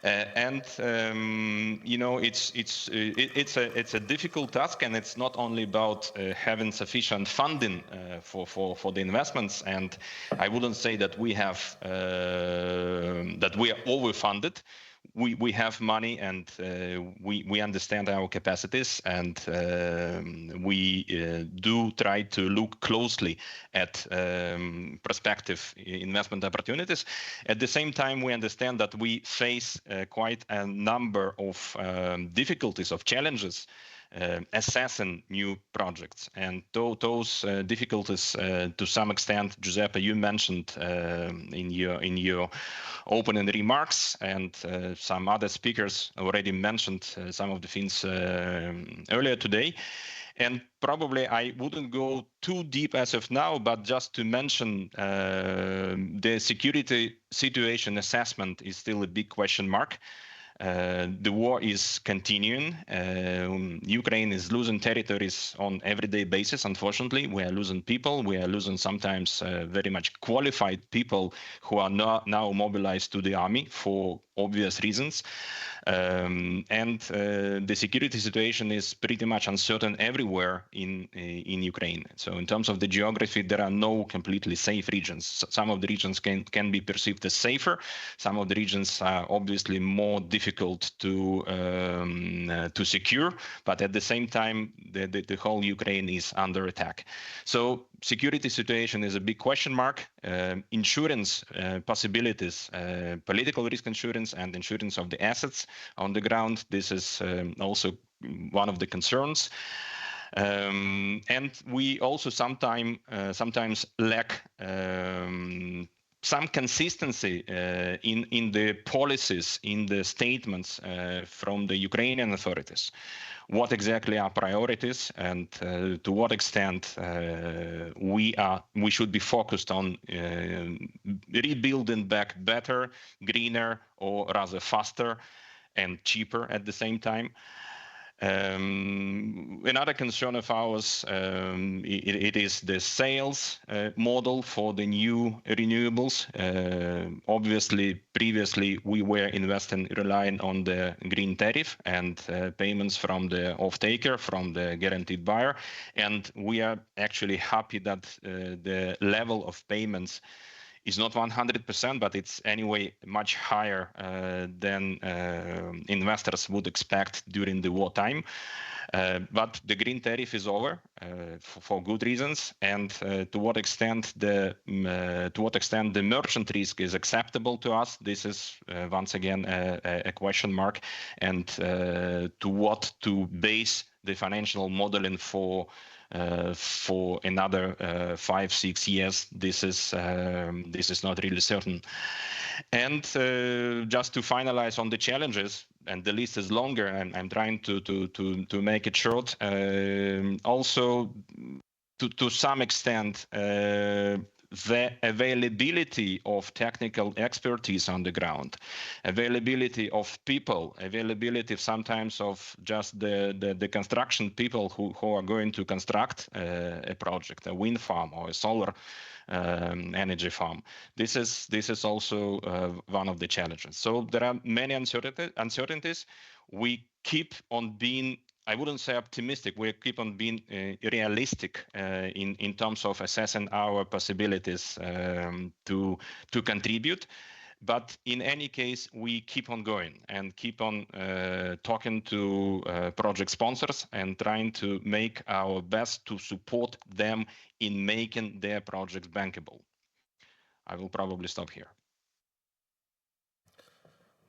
You know, it's a difficult task, and it's not only about having sufficient funding for the investments. And I wouldn't say that we have that we are overfunded. We have money, and we understand our capacities, and we do try to look closely at prospective investment opportunities. At the same time, we understand that we face quite a number of difficulties, of challenges assessing new projects. And those difficulties, to some extent, Giuseppe, you mentioned in your opening remarks, and some other speakers already mentioned some of the things earlier today. And probably I wouldn't go too deep as of now, but just to mention the security situation assessment is still a big question mark. The war is continuing. Ukraine is losing territories on everyday basis. Unfortunately, we are losing people. We are losing sometimes very much qualified people who are now mobilized to the army for obvious reasons. The security situation is pretty much uncertain everywhere in Ukraine. So in terms of the geography, there are no completely safe regions. Some of the regions can be perceived as safer. Some of the regions are obviously more difficult to secure, but at the same time, the whole Ukraine is under attack. So security situation is a big question mark. Insurance possibilities, political risk insurance and insurance of the assets on the ground, this is also one of the concerns. And we also sometimes lack some consistency in the policies, in the statements from the Ukrainian authorities. What exactly are priorities, and to what extent we should be focused on rebuilding back better, greener, or rather faster and cheaper at the same time. Another concern of ours, it is the sales model for the new renewables. Obviously, previously we were relying on the green tariff and payments from the off-taker, from the guaranteed buyer. And we are actually happy that the level of payments is not 100%, but it's anyway much higher than investors would expect during the wartime. But the green tariff is over for good reasons, and to what extent the merchant risk is acceptable to us, this is once again a question mark, and to what to base the financial modeling for another 5-6 years, this is not really certain. And just to finalize on the challenges, and the list is longer, and I'm trying to make it short. Also, to some extent, the availability of technical expertise on the ground, availability of people, availability sometimes of just the construction people who are going to construct a project, a wind farm or a solar energy farm. This is also one of the challenges. So there are many uncertainties. We keep on being, I wouldn't say optimistic, we keep on being realistic in terms of assessing our possibilities to contribute. But in any case, we keep on going and keep on talking to project sponsors and trying to make our best to support them in making their projects bankable. I will probably stop here.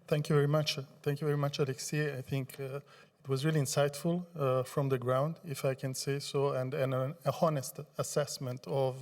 Thank you very much. Thank you very much, Oleksiy. I think it was really insightful from the ground, if I can say so, and a honest assessment of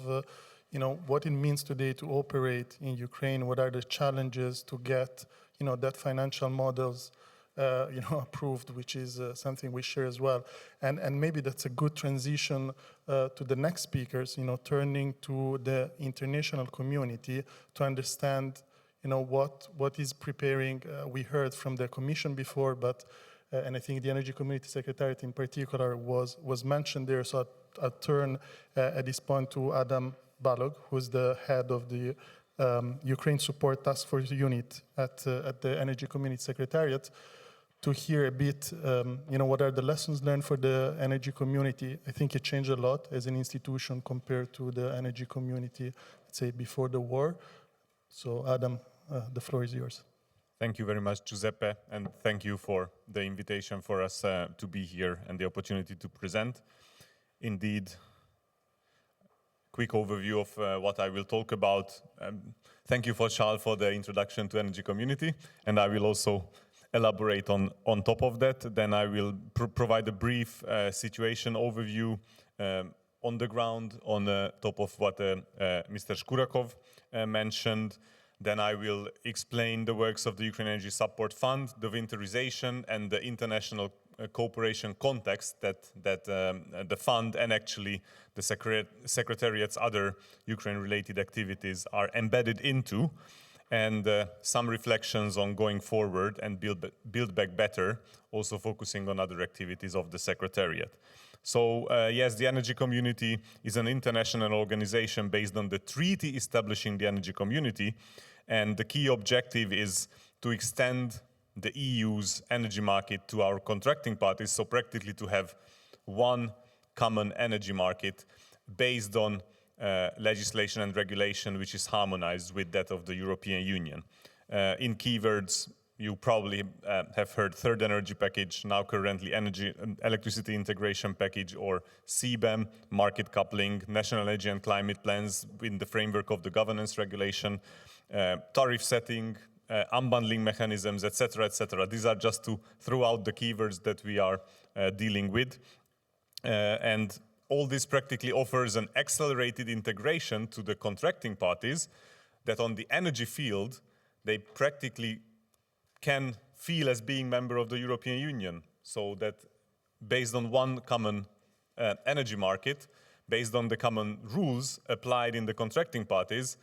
what it means today to operate in Ukraine. What are the challenges to get that financial models approved, which is something we share as well. And maybe that's a good transition to the next speakers, turning to the international community to understand what is preparing. We heard from the Commission before, but and I think the Energy Community Secretariat in particular was mentioned there. So I'll turn at this point to Ádám Balogh, who's the head of the Ukraine Support Task Force Unit at the Energy Community Secretariat, to hear a bit, what are the lessons learned for the energy community. I think it changed a lot as an institution compared to the energy community, let's say, before the war. So Ádám, the floor is yours. Thank you very much, Giuseppe, and thank you for the invitation for us to be here and the opportunity to present. Indeed, quick overview of what I will talk about. Thank you, Vasyl, for the introduction to energy community, and I will also elaborate on top of that. Then I will provide a brief situation overview on the ground on top of what Mr. Shkurakov mentioned. Then I will explain the works of the Ukraine Energy Support Fund, the winterization, and the international cooperation context that the fund and actually the Secretariat's other Ukraine-related activities are embedded into, and some reflections on going forward and build back better, also focusing on other activities of the Secretariat. So yes, the energy community is an international organization based on the treaty establishing the energy community, and the key objective is to extend the EU's energy market to our contracting parties, so practically to have one common energy market based on legislation and regulation which is harmonized with that of the European Union. In keywords, you probably have heard third energy package, now currently electricity integration package, or CBAM, market coupling, national energy and climate plans in the framework of the governance regulation, tariff setting, unbundling mechanisms, etc., etc. These are just to throw out the keywords that we are dealing with. And all this practically offers an accelerated integration to the contracting parties that on the energy field, they practically can feel as being member of the European Union. So that based on one common energy market, based on the common rules applied in the contracting parties,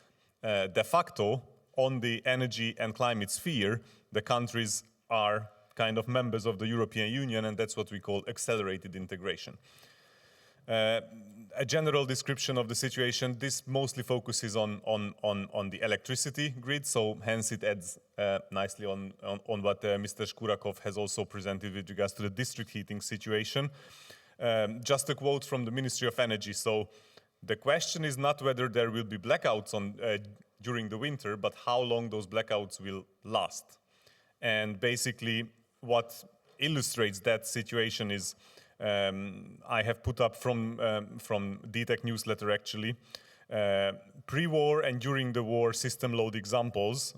de facto on the energy and climate sphere, the countries are kind of members of the European Union, and that's what we call accelerated integration. A general description of the situation, this mostly focuses on the electricity grid, so hence it adds nicely on what Mr. Shkurakov has also presented with regards to the district heating situation. Just a quote from the Ministry of Energy. So the question is not whether there will be blackouts during the winter, but how long those blackouts will last. And basically what illustrates that situation is I have put up from DTEC newsletter actually, pre-war and during the war system load examples,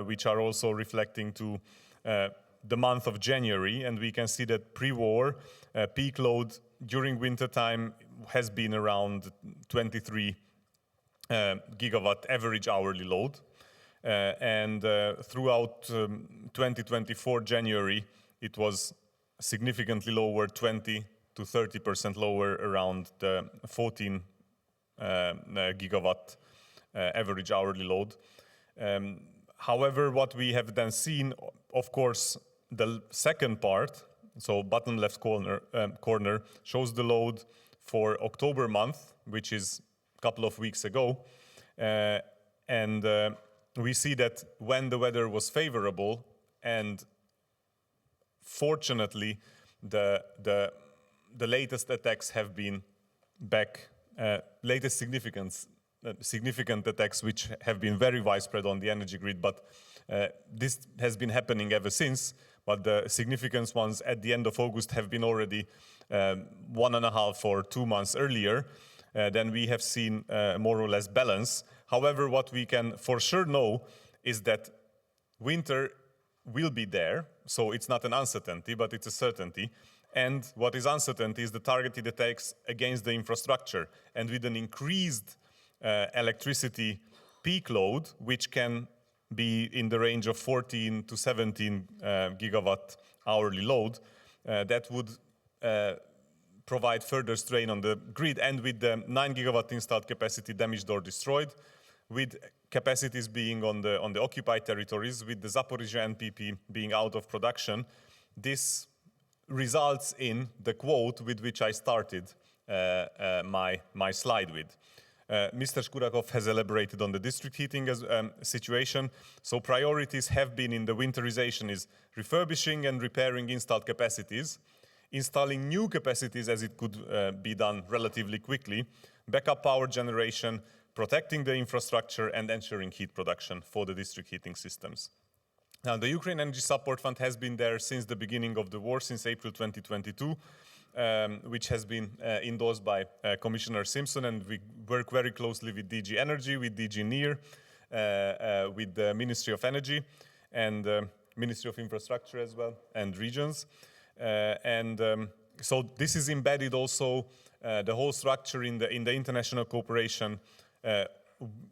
which are also reflecting to the month of January, and we can see that pre-war peak load during winter time has been around 23 gigawatt average hourly load, and throughout 2024 January it was significantly lower, 20 to 30% lower, around the 14 gigawatt average hourly load. However, what we have then seen, of course, the second part, so bottom left corner shows the load for October month, which is a couple of weeks ago. And we see that when the weather was favorable, and fortunately, the latest attacks have been back, latest significant attacks which have been very widespread on the energy grid, but This has been happening ever since, but the significant ones at the end of August have been already 1.5 or 2 months earlier. Then we have seen more or less balance. However, what we can for sure know is that winter will be there, so it's not an uncertainty, but it's a certainty. And what is uncertainty is the targeted attacks against the infrastructure. And with an increased electricity peak load, which can be in the range of 14 to 17 gigawatt hourly load, that would provide further strain on the grid. And with the 9 gigawatt installed capacity damaged or destroyed, with capacities being on the occupied territories, with the Zaporizhzhia NPP being out of production, this results in the quote with which I started my slide with. Mr. Shkurakov has elaborated on the district heating situation. So priorities have been in the winterization is refurbishing and repairing installed capacities, installing new capacities as it could be done relatively quickly, backup power generation, protecting the infrastructure, and ensuring heat production for the district heating systems. Now, the Ukraine Energy Support Fund has been there since the beginning of the war, since April 2022, which has been endorsed by Commissioner Simpson, and we work very closely with DG Energy, with DG NIR, with the Ministry of Energy, and Ministry of Infrastructure as well, and regions. So this is embedded also, the whole structure in the international cooperation,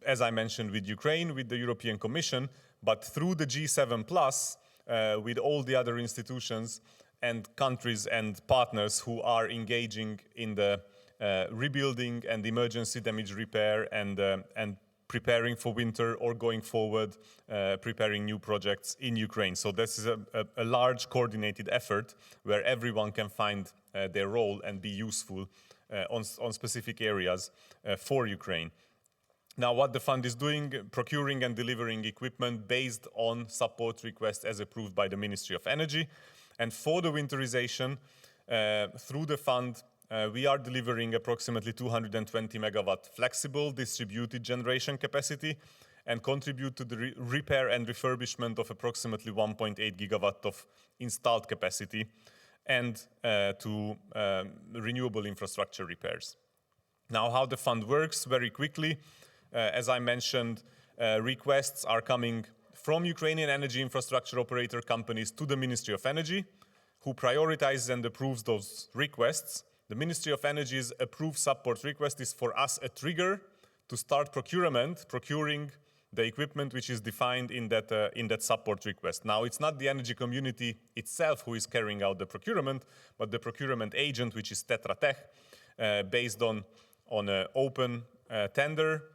as I mentioned, with Ukraine, with the European Commission, but through the G7 plus, with all the other institutions and countries and partners who are engaging in the rebuilding and emergency damage repair and preparing for winter or going forward, preparing new projects in Ukraine. So this is a large coordinated effort where everyone can find their role and be useful on specific areas for Ukraine. Now, what the fund is doing, procuring and delivering equipment based on support requests as approved by the Ministry of Energy. And for the winterization, through the fund, we are delivering approximately 220 megawatt flexible distributed generation capacity and contribute to the repair and refurbishment of approximately 1.8 gigawatt of installed capacity and to renewable infrastructure repairs. Now, how the fund works very quickly. As I mentioned, requests are coming from Ukrainian energy infrastructure operator companies to the Ministry of Energy, who prioritizes and approves those requests. The Ministry of Energy's approved support request is for us a trigger to start procuring the equipment which is defined in that support request. Now, it's not the energy community itself who is carrying out the procurement, but the procurement agent, which is Tetra Tech, based on an open tender,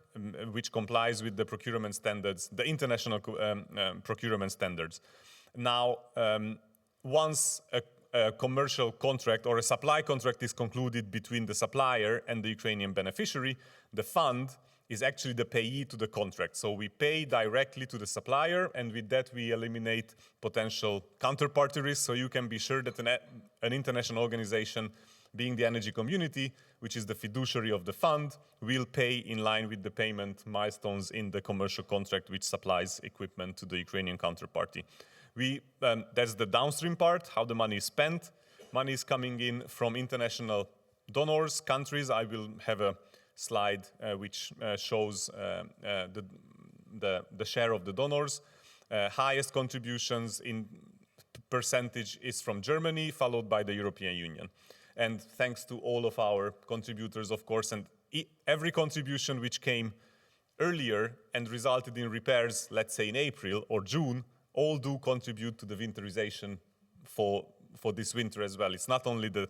which complies with the procurement standards, the international procurement standards. Now, once a commercial contract or a supply contract is concluded between the supplier and the Ukrainian beneficiary, the fund is actually the payee to the contract. So we pay directly to the supplier, and with that we eliminate potential counterparty risks. So you can be sure that an international organization, being the energy community, which is the fiduciary of the fund, will pay in line with the payment milestones in the commercial contract which supplies equipment to the Ukrainian counterparty. That's the downstream part, how the money is spent. Money is coming in from international donors, countries. I will have a slide which shows the share of the donors. Highest contributions in percentage is from Germany, followed by the European Union. And thanks to all of our contributors, of course, and every contribution which came earlier and resulted in repairs, let's say in April or June, all do contribute to the winterization for this winter as well. It's not only the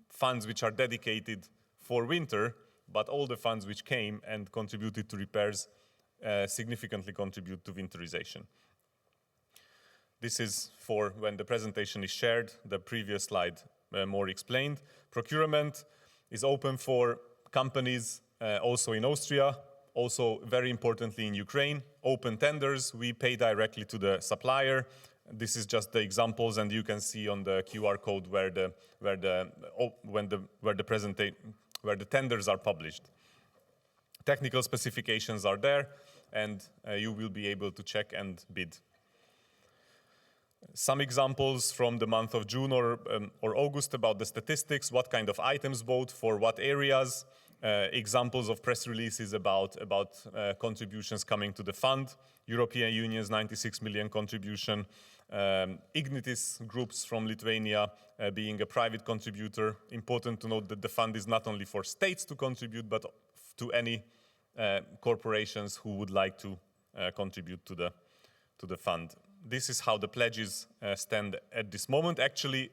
funds which are dedicated for winter, but all the funds which came and contributed to repairs significantly contribute to winterization. This is for when the presentation is shared, the previous slide more explained. Procurement is open for companies also in Austria, also very importantly in Ukraine. Open tenders, we pay directly to the supplier. This is just the examples, and you can see on the QR code where the tenders are published. Technical specifications are there, and you will be able to check and bid Some examples from the month of June or August about the statistics, what kind of items bought for what areas, examples of press releases about contributions coming to the fund, European Union's 96 million contribution, Ignitis groups from Lithuania being a private contributor. Important to note that the fund is not only for states to contribute, but to any corporations who would like to contribute to the fund. This is how the pledges stand at this moment. Actually,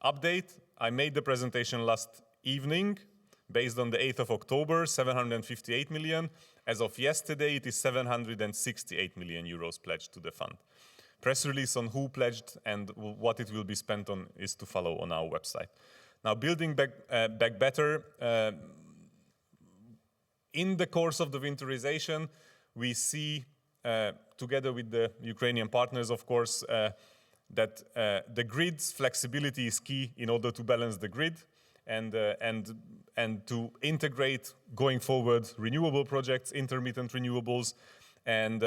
update, I made the presentation last evening based on the 8th of October, 758 million. As of yesterday, it is 768 million euros pledged to the fund. Press release on who pledged and what it will be spent on is to follow on our website. Now, building back better, in the course of the winterization, we see, together with the Ukrainian partners, of course, that the grid's flexibility is key in order to balance the grid and to integrate, going forward, renewable projects, intermittent renewables, and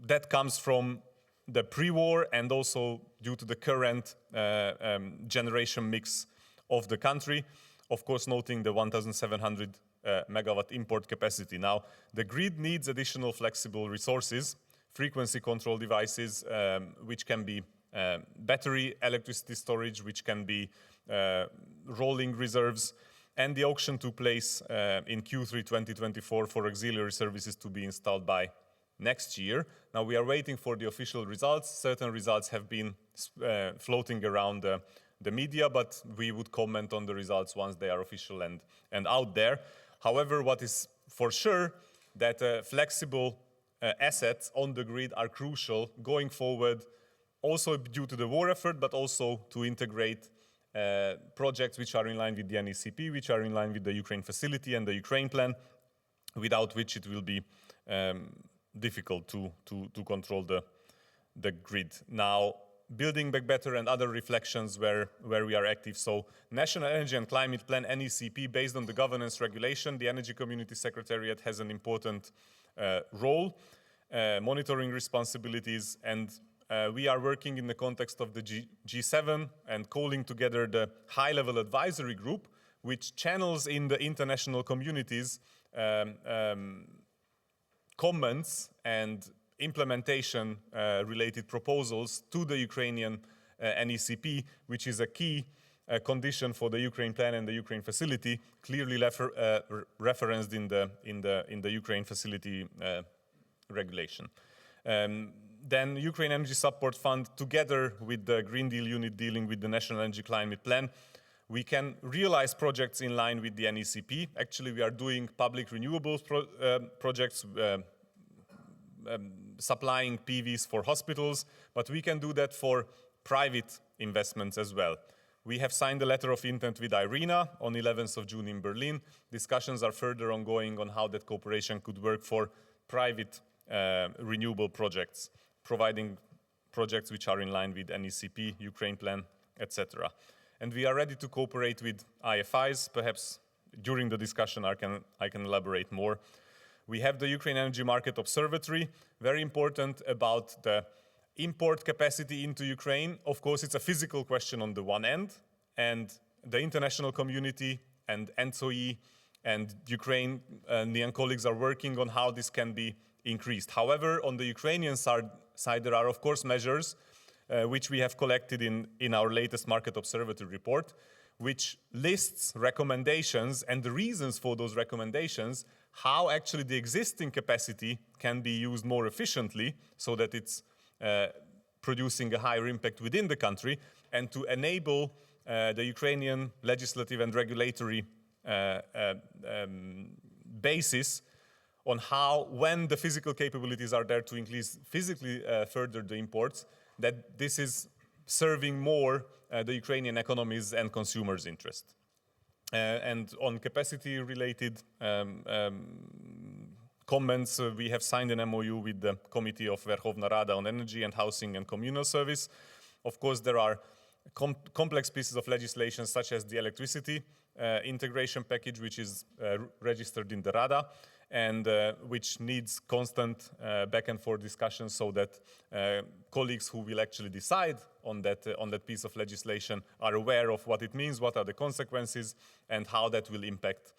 that comes from the pre-war and also due to the current generation mix of the country. Of course, noting the 1,700 megawatt import capacity. Now, the grid needs additional flexible resources, frequency control devices, which can be battery electricity storage, which can be rolling reserves, and the auction took place in Q3 2024 for auxiliary services to be installed by next year. Now, we are waiting for the official results. Certain results have been floating around the media, but we would comment on the results once they are official and out there. However, what is for sure that flexible assets on the grid are crucial going forward, also due to the war effort, but also to integrate projects which are in line with the NECP, which are in line with the Ukraine facility and the Ukraine plan, without which it will be difficult to control the grid. Now, building back better and other reflections where we are active. So, National Energy and Climate Plan, NECP, based on the governance regulation, the Energy Community Secretariat has an important role, monitoring responsibilities, and we are working in the context of the G7 and calling together the high-level advisory group, which channels in the international communities comments and implementation related proposals to the Ukrainian NECP, which is a key condition for the Ukraine plan and the Ukraine facility, clearly referenced in the Ukraine facility regulation. Then Ukraine Energy Support Fund, together with the Green Deal unit dealing with the National Energy Climate Plan, we can realize projects in line with the NECP. Actually, we are doing public renewables projects, supplying PVs for hospitals, but we can do that for private investments as well. We have signed a letter of intent with IRENA on 11th of June in Berlin. Discussions are further ongoing on how that cooperation could work for private renewable projects, providing projects which are in line with NECP, Ukraine plan, etc. And we are ready to cooperate with IFIs. Perhaps during the discussion I can elaborate more. We have the Ukraine Energy Market Observatory, very important about the import capacity into Ukraine. Of course, it's a physical question on the one end, and the international community and ENTSO-E and Ukrainian colleagues are working on how this can be increased. However, on the Ukrainian side, there are, of course, measures which we have collected in our latest Market Observatory report, which lists recommendations and the reasons for those recommendations, how actually the existing capacity can be used more efficiently so that it's producing a higher impact within the country, and to enable the Ukrainian legislative and regulatory basis on how, when the physical capabilities are there to increase physically further the imports, that this is serving more the Ukrainian economies and consumers' interest. And on capacity-related comments, we have signed an MOU with the Committee of Verkhovna Rada on Energy and Housing and Communal Service. Of course, there are complex pieces of legislation, such as the electricity integration package, which is registered in the Rada, and which needs constant back and forth discussions so that colleagues who will actually decide on that piece of legislation are aware of what it means, what are the consequences, and how that will impact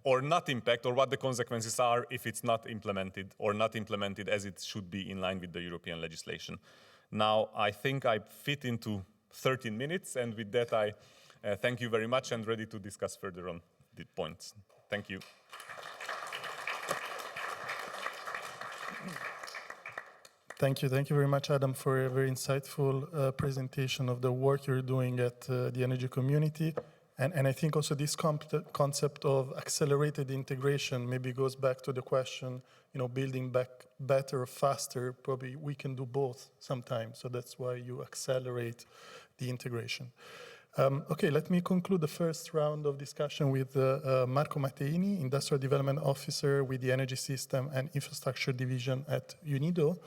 or not impact, or what the consequences are if it's not implemented or not implemented as it should be in line with the European legislation. Now, I think I fit into 13 minutes, and with that, I thank you very much and ready to discuss further on the points. Thank you. Thank you very much, Adam, for a very insightful presentation of the work you're doing at the energy community. And I think also this concept of accelerated integration maybe goes back to the question, building back better, faster. Probably we can do both sometimes. So that's why you accelerate the integration. Okay, let me conclude the first round of discussion with Marco Matteini, Industrial Development Officer with the Energy System and Infrastructure Division at UNIDO.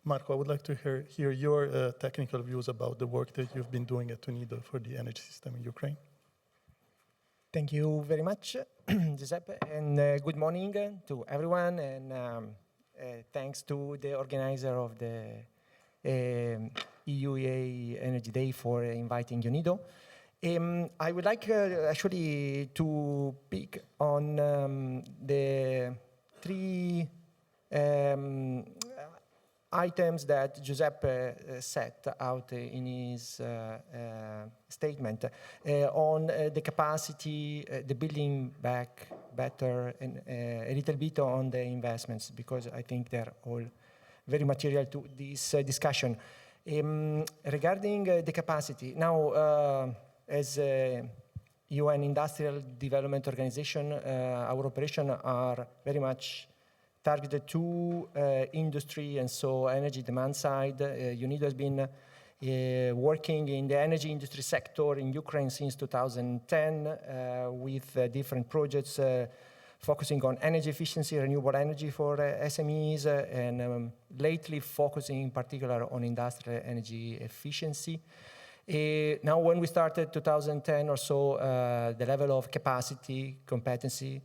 Marco, I would like to hear your technical views about the work that you've been doing at UNIDO for the energy system in Ukraine. Thank you very much, Giuseppe, and good morning to everyone, and thanks to the organizer of the EUA Energy Day for inviting UNIDO. I would like actually to pick on the three items that Giuseppe set out in his statement on the capacity, the building back better, and a little bit on the investments, because I think they're all very material to this discussion. Regarding the capacity, now as a UN Industrial Development Organization, our operations are very much targeted to industry and so energy demand side. UNIDO has been working in the energy industry sector in Ukraine since 2010 with different projects focusing on energy efficiency, renewable energy for SMEs, and lately focusing in particular on industrial energy efficiency. Now, when we started 2010 or so, the level of capacity, competency,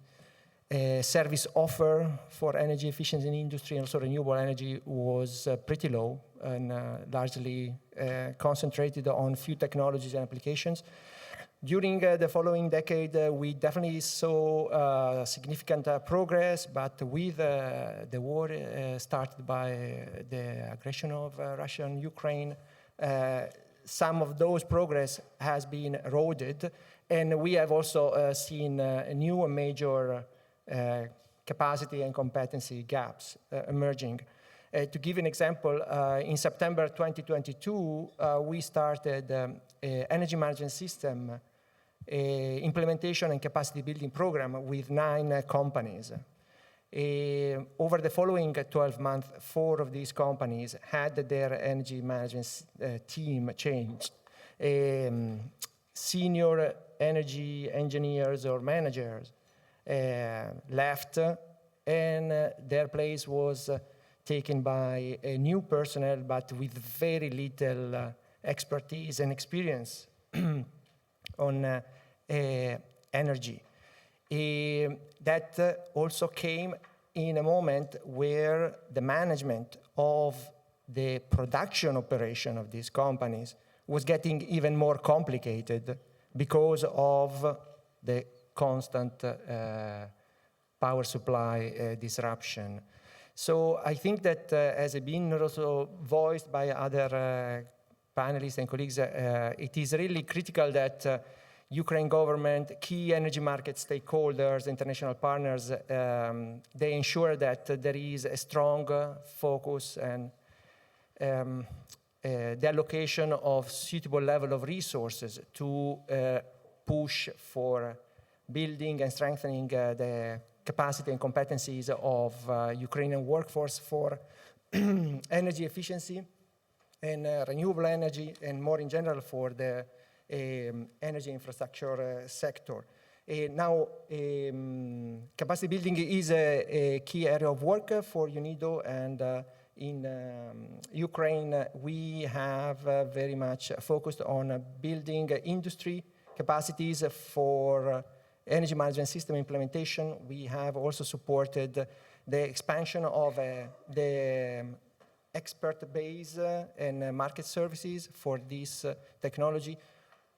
service offer for energy efficiency in industry and also renewable energy was pretty low and largely concentrated on few technologies and applications. During the following decade, we definitely saw significant progress, but with the war started by the aggression of Russia and Ukraine, some of those progress has been eroded, and we have also seen new and major capacity and competency gaps emerging. To give an example, in September 2022, we started energy management system implementation and capacity building program with 9 companies. Over the following 12 months, 4 of these companies had their energy management team changed. Senior energy engineers or managers left, and their place was taken by a new personnel, but with very little expertise and experience on energy. That also came in a moment where the management of the production operation of these companies was getting even more complicated because of the constant power supply disruption. So I think that as has been also voiced by other panelists and colleagues, it is really critical that Ukraine government, key energy market stakeholders, international partners, they ensure that there is a strong focus and the allocation of suitable level of resources to push for building and strengthening the capacity and competencies of Ukrainian workforce for energy efficiency and renewable energy, and more in general for the energy infrastructure sector. Now, capacity building is a key area of work for UNIDO, and in Ukraine, we have very much focused on building industry capacities for energy management system implementation, we have also supported the expansion of the expert base and market services for this technology.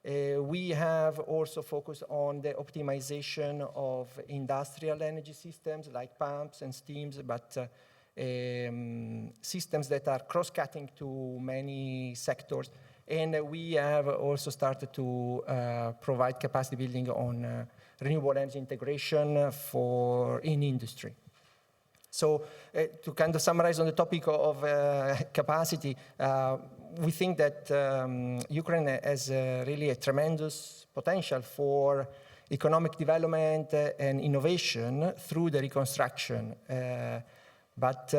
We have also focused on the optimization of industrial energy systems like pumps and steams, but systems that are cross-cutting to many sectors. And we have also started to provide capacity building on renewable energy integration in industry. So to kind of summarize on the topic of capacity, we think that Ukraine has really a tremendous potential for economic development and innovation through the reconstruction. But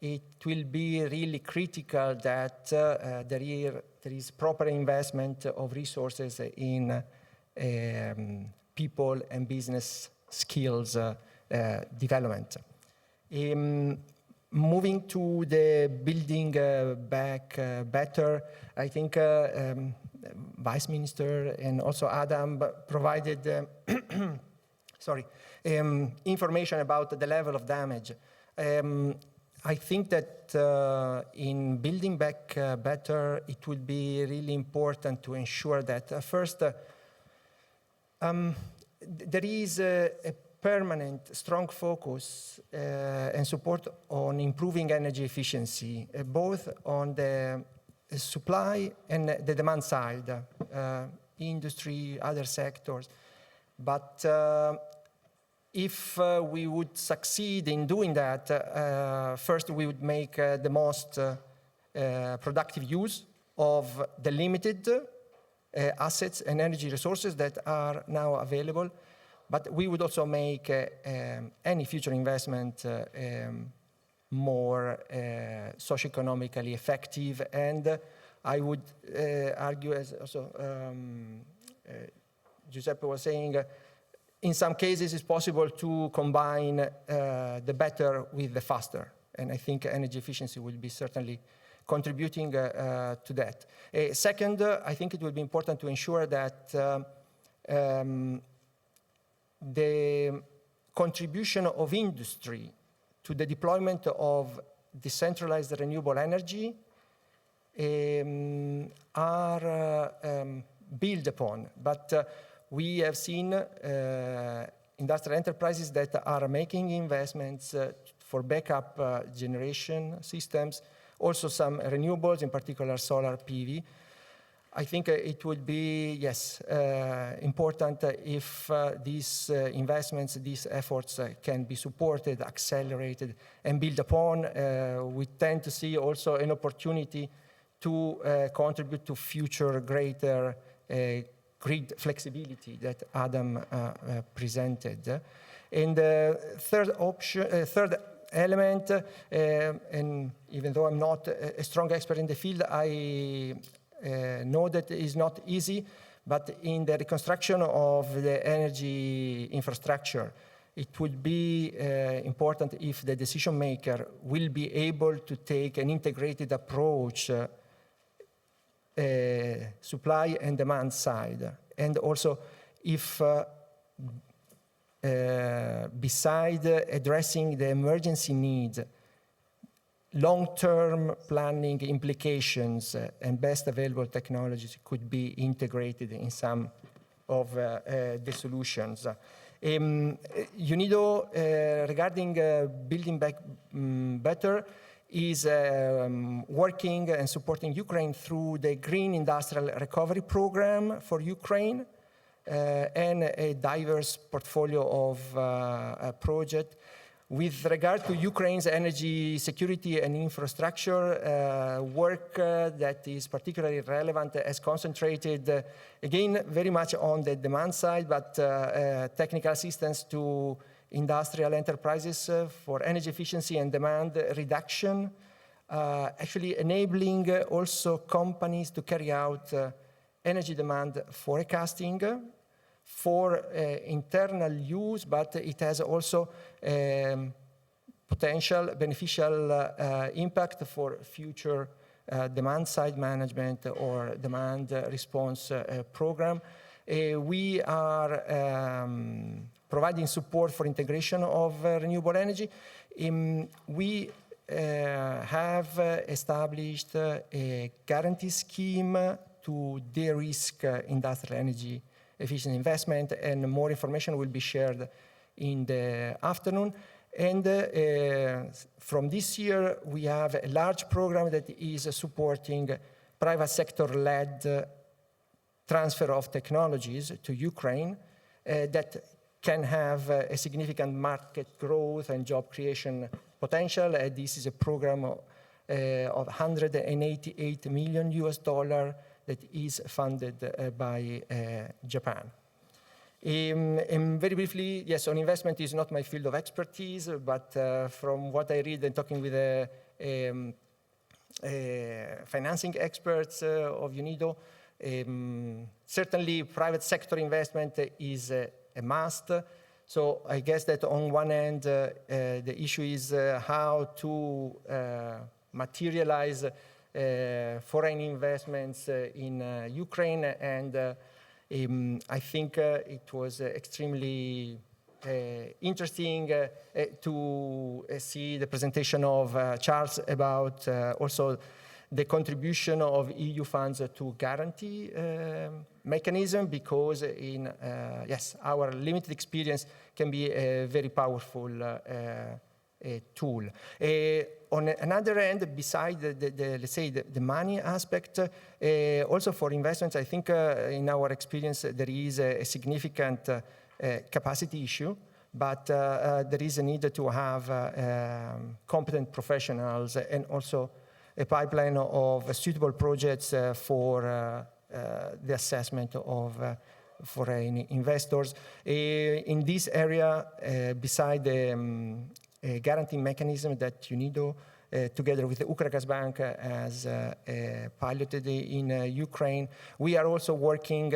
it will be really critical that there is proper investment of resources in people and business skills development. Moving to the building back better, I think Vice Minister and also Ádám provided information about the level of damage. I think that in building back better, it would be really important to ensure that first, there is a permanent, strong focus and support on improving energy efficiency, both on the supply and the demand side, industry, other sectors. But if we would succeed in doing that, first we would make the most productive use of the limited assets and energy resources that are now available. But we would also make any future investment more socioeconomically effective. And I would argue, as also Giuseppe was saying, in some cases it's possible to combine the better with the faster. And I think energy efficiency will be certainly contributing to that. Second, I think it will be important to ensure that the contribution of industry to the deployment of decentralized renewable energy are built upon. But we have seen industrial enterprises that are making investments for backup generation systems, also some renewables, in particular solar PV. I think it would be, yes, important if these investments, these efforts can be supported, accelerated, and built upon. We tend to see also an opportunity to contribute to future greater grid flexibility that Ádám presented. And the third element, and even though I'm not a strong expert in the field, I know that it is not easy, but in the reconstruction of the energy infrastructure, it would be important if the decision maker will be able to take an integrated approach, supply and demand side. And also if beside addressing the emergency needs, long-term planning implications and best available technologies could be integrated in some of the solutions. UNIDO, regarding building back better, is working and supporting Ukraine through the Green Industrial Recovery Program for Ukraine and a diverse portfolio of projects. With regard to Ukraine's energy security and infrastructure, work that is particularly relevant has concentrated, again, very much on the demand side, but technical assistance to industrial enterprises for energy efficiency and demand reduction, actually enabling also companies to carry out energy demand forecasting for internal use, but it has also potential beneficial impact for future demand side management or demand response program. We are providing support for integration of renewable energy. We have established a guarantee scheme to de-risk industrial energy efficient investment, and more information will be shared in the afternoon. And from this year, we have a large program that is supporting private sector-led transfer of technologies to Ukraine that can have a significant market growth and job creation potential. This is a program of $188 million that is funded by Japan. And very briefly, yes, on investment is not my field of expertise, but from what I read and talking with financing experts of UNIDO, certainly private sector investment is a must. So I guess that on one end, the issue is how to materialize foreign investments in Ukraine, and I think it was extremely interesting to see the presentation of Charles about also the contribution of EU funds to guarantee mechanism, because in yes, our limited experience can be a very powerful tool. On another end, beside let's say the money aspect, also for investments, I think in our experience there is a significant capacity issue, but there is a need to have competent professionals and also a pipeline of suitable projects for the assessment of foreign investors. In this area, beside the guarantee mechanism that UNIDO, together with the Ukrgazbank, has piloted in Ukraine, we are also working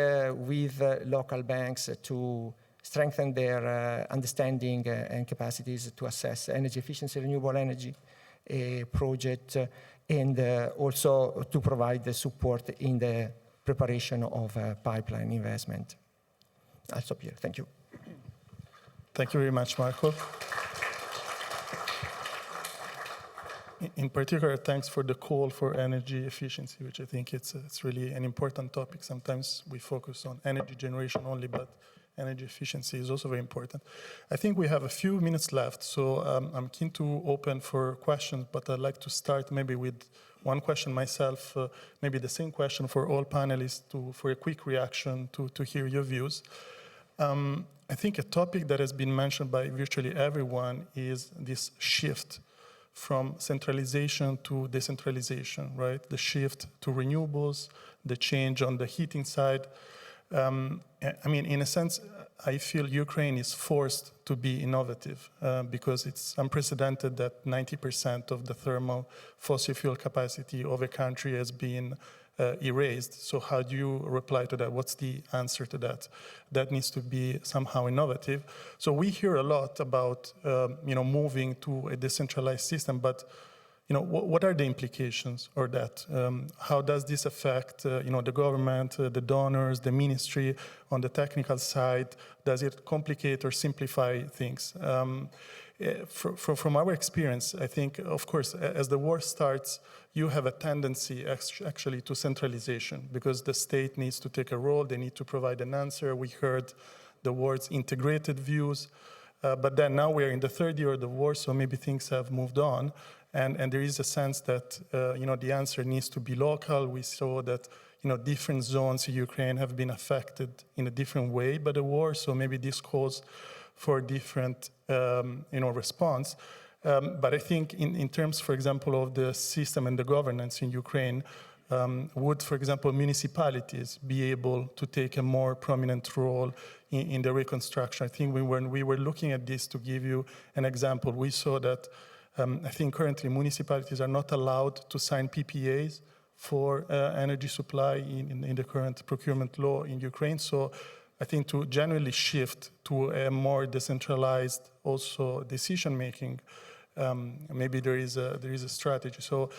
with local banks to strengthen their understanding and capacities to assess energy efficiency, renewable energy project, and also to provide the support in the preparation of pipeline investment. I'll stop here. Thank you. Thank you very much, Marco. In particular, thanks for the call for energy efficiency, which I think it's really an important topic. Sometimes we focus on energy generation only, but energy efficiency is also very important. I think we have a few minutes left, so I'm keen to open for questions, but I'd like to start maybe with one question myself, maybe the same question for all panelists for a quick reaction to hear your views. I think a topic that has been mentioned by virtually everyone is this shift from centralization to decentralization, right? The shift to renewables, the change on the heating side. I mean, in a sense, I feel Ukraine is forced to be innovative because it's unprecedented that 90% of the thermal fossil fuel capacity of a country has been erased. So how do you reply to that? What's the answer to that? That needs to be somehow innovative. So we hear a lot about moving to a decentralized system, but what are the implications of that? How does this affect the government, the donors, the ministry on the technical side? Does it complicate or simplify things? From our experience, I think, of course, as the war starts, you have a tendency actually to centralization because the state needs to take a role, they need to provide an answer. We heard the words integrated views, but then now we're in the third year of the war, so maybe things have moved on, and there is a sense that the answer needs to be local. We saw that different zones in Ukraine have been affected in a different way by the war, so maybe this calls for different response. But I think in terms, for example, of the system and the governance in Ukraine, would, for example, municipalities be able to take a more prominent role in the reconstruction? I think when we were looking at this, to give you an example, we saw that I think currently municipalities are not allowed to sign PPAs for energy supply in the current procurement law in Ukraine. So I think to generally shift to a more decentralized also decision making, maybe there is a strategy. So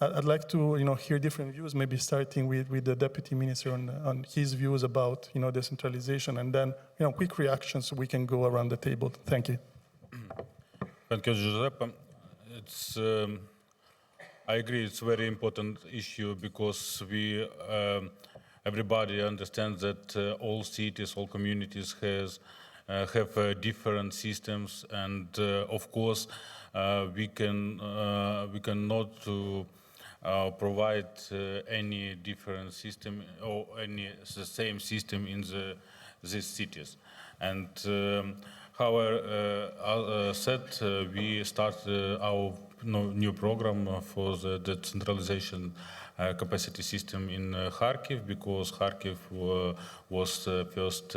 I'd like to hear different views, maybe starting with the Deputy Minister on his views about decentralization, and then quick reactions so we can go around the table. Thank you. Thank you, Giuseppe. I agree, it's a very important issue because everybody understands that all cities, all communities have different systems, and of course we cannot provide any different system or the same system in these cities. And however, we start our new program for the decentralization capacity system in Kharkiv, because Kharkiv was the first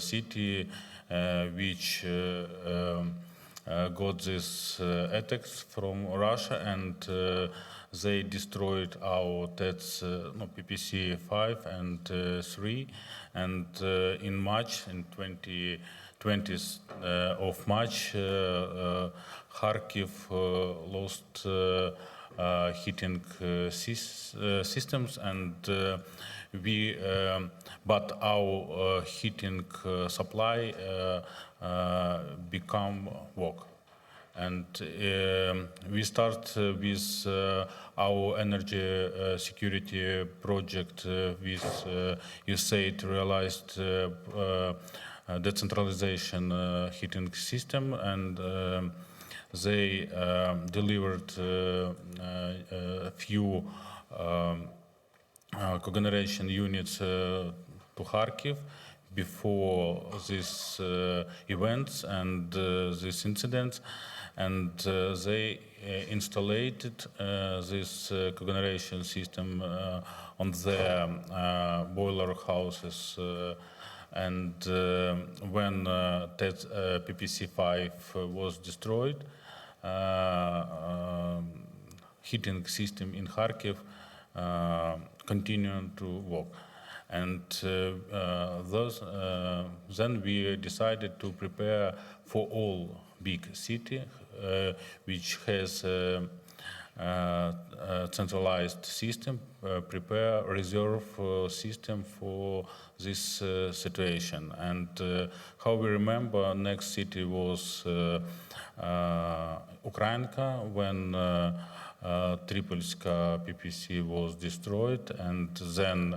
city which got these attacks from Russia, and they destroyed our TETs, PPC 5 and 3, and in March, in 20th of March, Kharkiv lost heating systems, and but our heating supply become work. And we start with our energy security project with USAID realized decentralization heating system, and they delivered a few cogeneration units to Kharkiv before these events and these incidents, and they installed this cogeneration system on their boiler houses. And when PPC-5 was destroyed, heating system in Kharkiv continued to work. And then we decided to prepare for all big city which has a centralized system, prepare reserve system for this situation. And how we remember, next city was Ukrainka, when Tripolska PPC was destroyed, and then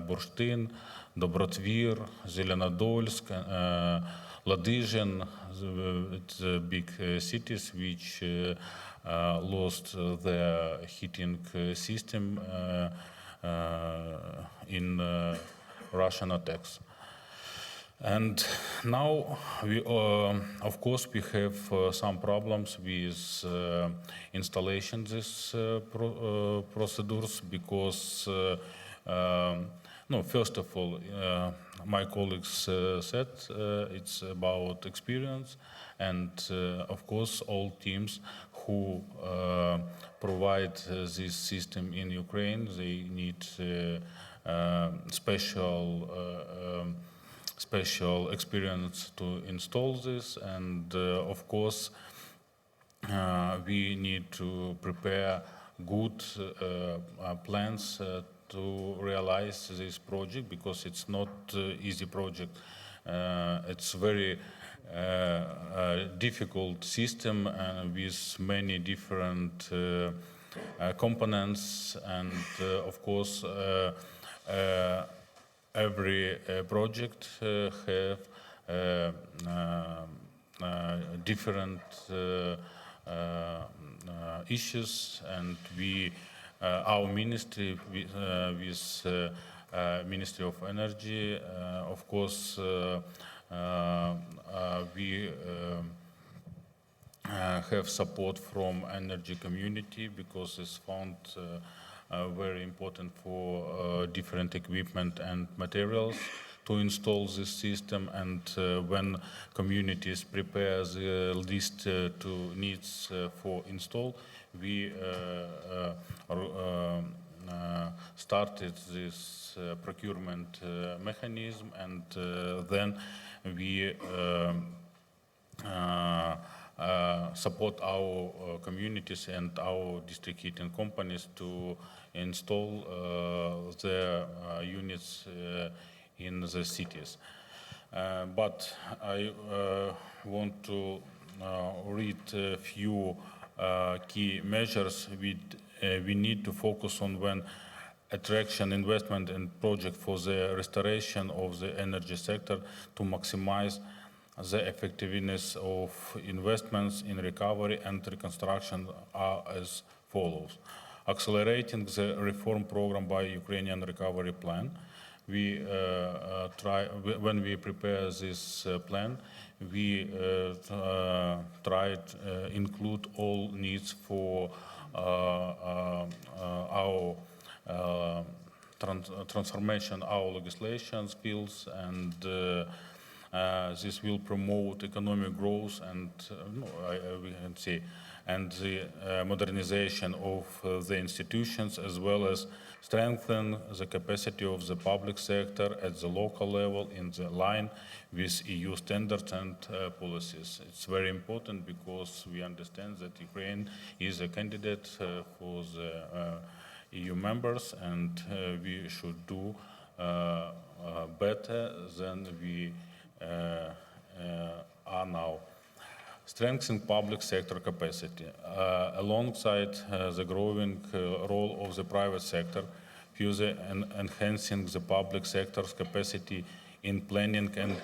Burштин, Dobrotvir, Zelenodolsk, Ladizhin, it's big cities which lost their heating system in Russian attacks. And now, of course, we have some problems with installation these procedures, because first of all, my colleagues said it's about experience, and of course all teams who provide this system in Ukraine, they need special experience to install this, and of course we need to prepare good plans to realize this project, because it's not easy project. It's very difficult system with many different components, and of course every project have different issues, and our ministry with Ministry of Energy, of course, we have support from energy community, because it's found very important for different equipment and materials to install this system. And when communities prepare the list to needs for install, we started this procurement mechanism, and then we support our communities and our district heating companies to install their units in the cities. But I want to read a few key measures we need to focus on when attraction, investment and project for the restoration of the energy sector to maximize the effectiveness of investments in recovery and reconstruction are as follows. Accelerating the reform program by Ukrainian recovery plan. When we prepare this plan, we tried to include all needs for our transformation, our legislation skills, and this will promote economic growth and we can say, and the modernization of the institutions, as well as strengthen the capacity of the public sector at the local level in the line with EU standards and policies. It's very important because we understand that Ukraine is a candidate for the EU members, and we should do better than we are now. Strengthening public sector capacity. Alongside the growing role of the private sector, further enhancing the public sector's capacity in planning and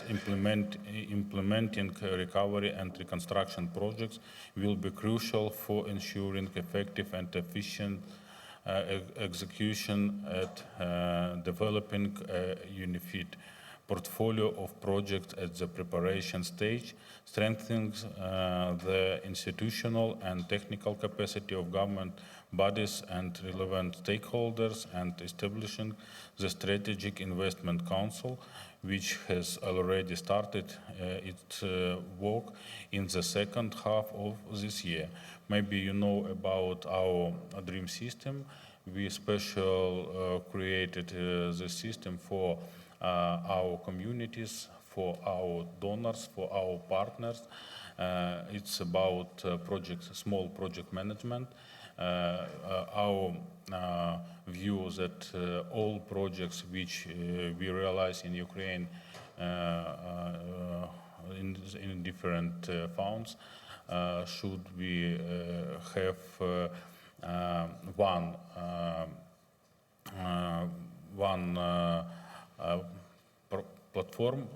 implementing recovery and reconstruction projects will be crucial for ensuring effective and efficient execution at developing a unified portfolio of projects at the preparation stage, strengthening the institutional and technical capacity of government bodies and relevant stakeholders, and establishing the Strategic Investment Council, which has already started its work in the second half of this year. Maybe you know about our DREAM system. We created the system for our communities, for our donors, for our partners. It's about small project management. Our view that all projects which we realize in Ukraine in different funds should we have one platform.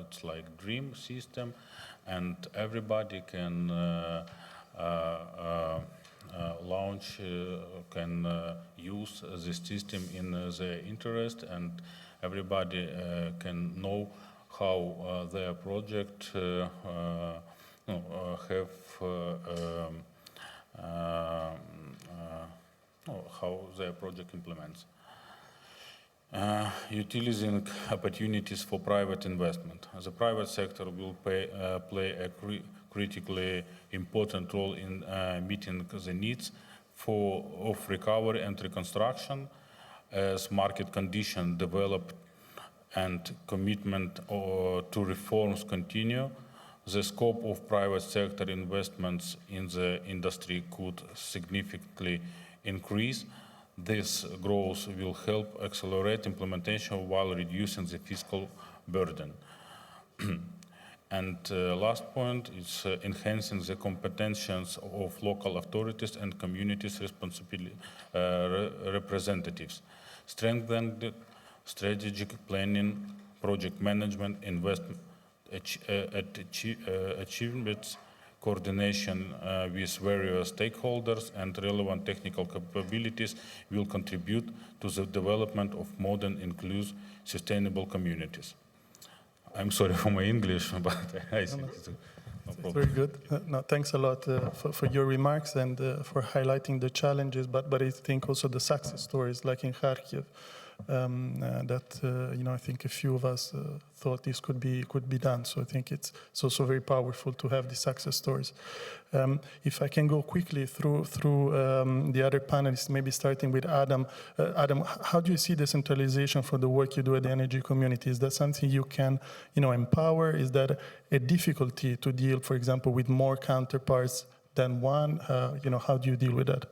It's like DREAM system, and everybody can launch, can use this system in their interest, and everybody can know how their project how their project implements. Utilizing opportunities for private investment. The private sector will play a critically important role in meeting the needs of recovery and reconstruction as market conditions develop and commitment to reforms continue. The scope of private sector investments in the industry could significantly increase. This growth will help accelerate implementation while reducing the fiscal burden. And last point is enhancing the competencies of local authorities and communities' representatives. Strengthen the strategic planning, project management, investment, achievements, coordination with various stakeholders and relevant technical capabilities will contribute to the development of modern, inclusive, sustainable communities. I'm sorry for my English, but I think it's no problem. Very good. No, thanks a lot for your remarks and for highlighting the challenges, but I think also the success stories, like in Kharkiv. I think a few of us thought this could be done. So I think it's also very powerful to have these success stories. If I can go quickly through the other panelists, maybe starting with Ádám. Ádám, how do you see decentralization for the work you do at the energy community? Is that something you can, empower? Is that a difficulty to deal, for example, with more counterparts than one? How do you deal with that?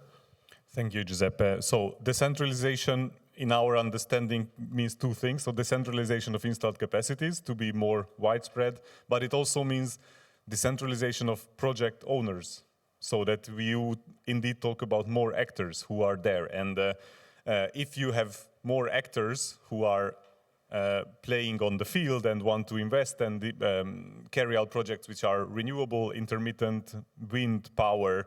Thank you, Giuseppe. So decentralization, in our understanding, means two things. So decentralization of installed capacities to be more widespread, but it also means decentralization of project owners, so that we would indeed talk about more actors who are there. And if you have more actors who are playing on the field and want to invest and carry out projects which are renewable, intermittent, wind power,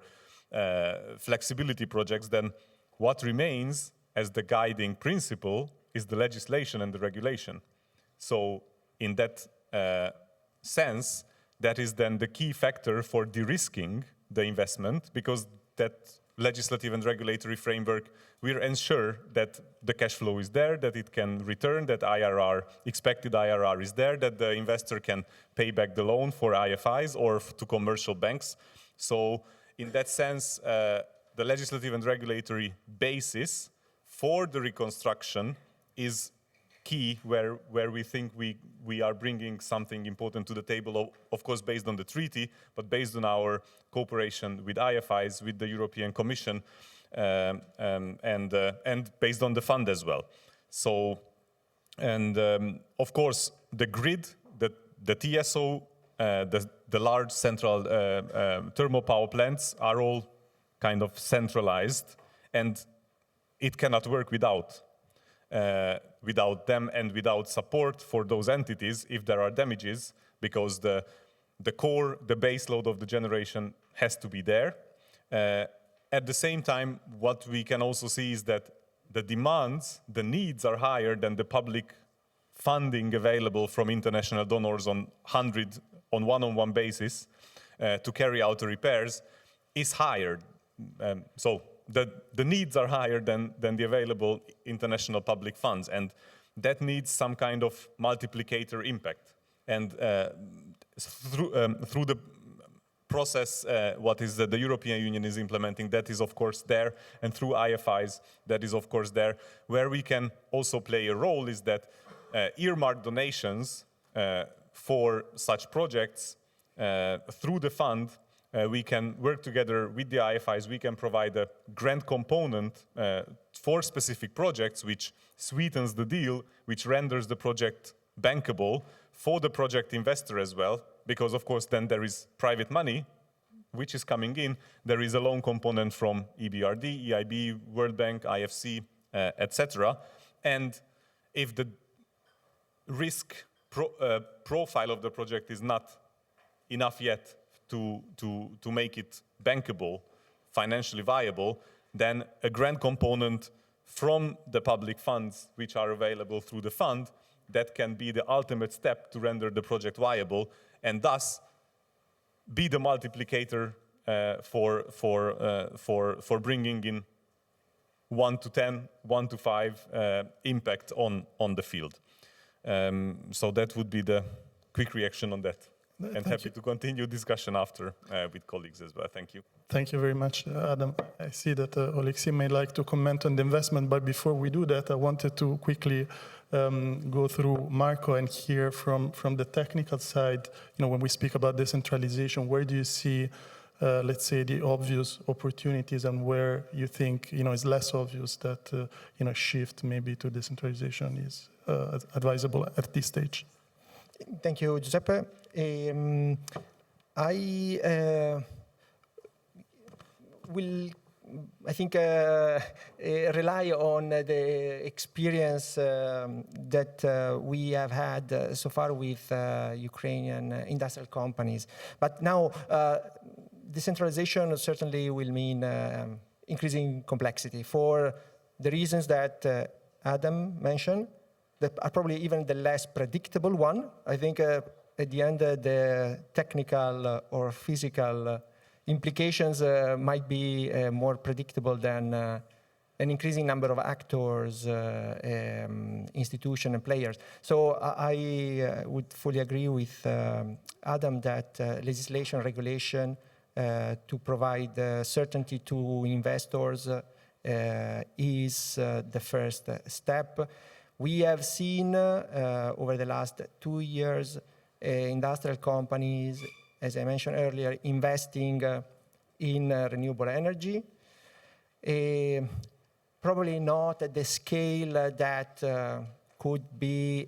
flexibility projects, then what remains as the guiding principle is the legislation and the regulation. So in that sense, that is then the key factor for de-risking the investment, because that legislative and regulatory framework will ensure that the cash flow is there, that it can return, that IRR, expected IRR is there, that the investor can pay back the loan for IFIs or to commercial banks. So in that sense, the legislative and regulatory basis for the reconstruction is key, where we think we are bringing something important to the table, of course based on the treaty, but based on our cooperation with IFIs, with the European Commission, and based on the fund as well. So, and of course the grid, the TSO, the large central thermal power plants are all kind of centralized, and it cannot work without them and without support for those entities if there are damages, because the core, the base load of the generation has to be there. At the same time, what we can also see is that the demands, the needs are higher than the public funding available from international donors on one-on-one basis to carry out the repairs is higher. So the needs are higher than the available international public funds, and that needs some kind of multiplicator impact. And through the process, what is the European Union is implementing, that is of course there, and through IFIs, that is of course there. Where we can also play a role is that earmarked donations for such projects through the fund, we can work together with the IFIs, we can provide a grant component for specific projects, which sweetens the deal, which renders the project bankable for the project investor as well, because of course then there is private money which is coming in, there is a loan component from EBRD, EIB, World Bank, IFC, etc. And if the risk profile of the project is not enough yet to make it bankable, financially viable, then a grant component from the public funds which are available through the fund, that can be the ultimate step to render the project viable, and thus be the multiplicator for bringing in 1 to 10, 1 to 5 impact on the field. So that would be the quick reaction on that. And happy to continue discussion after with colleagues as well. Thank you. Thank you very much, Ádám. I see that Oleksiy may like to comment on the investment, but before we do that, I wanted to quickly go through Marco and hear from the technical side. When we speak about decentralization, where do you see, let's say, the obvious opportunities, and where you think, is less obvious that, shift maybe to decentralization is advisable at this stage? Thank you, Giuseppe. I think rely on the experience that we have had so far with Ukrainian industrial companies. But now, decentralization certainly will mean increasing complexity for the reasons that Ádám mentioned, that are probably even the less predictable one. I think at the end, the technical or physical implications might be more predictable than an increasing number of actors, institutions and players. So I would fully agree with Adam that legislation, regulation to provide certainty to investors is the first step. We have seen over the last 2 years industrial companies, as I mentioned earlier, investing in renewable energy. Probably not at the scale that could be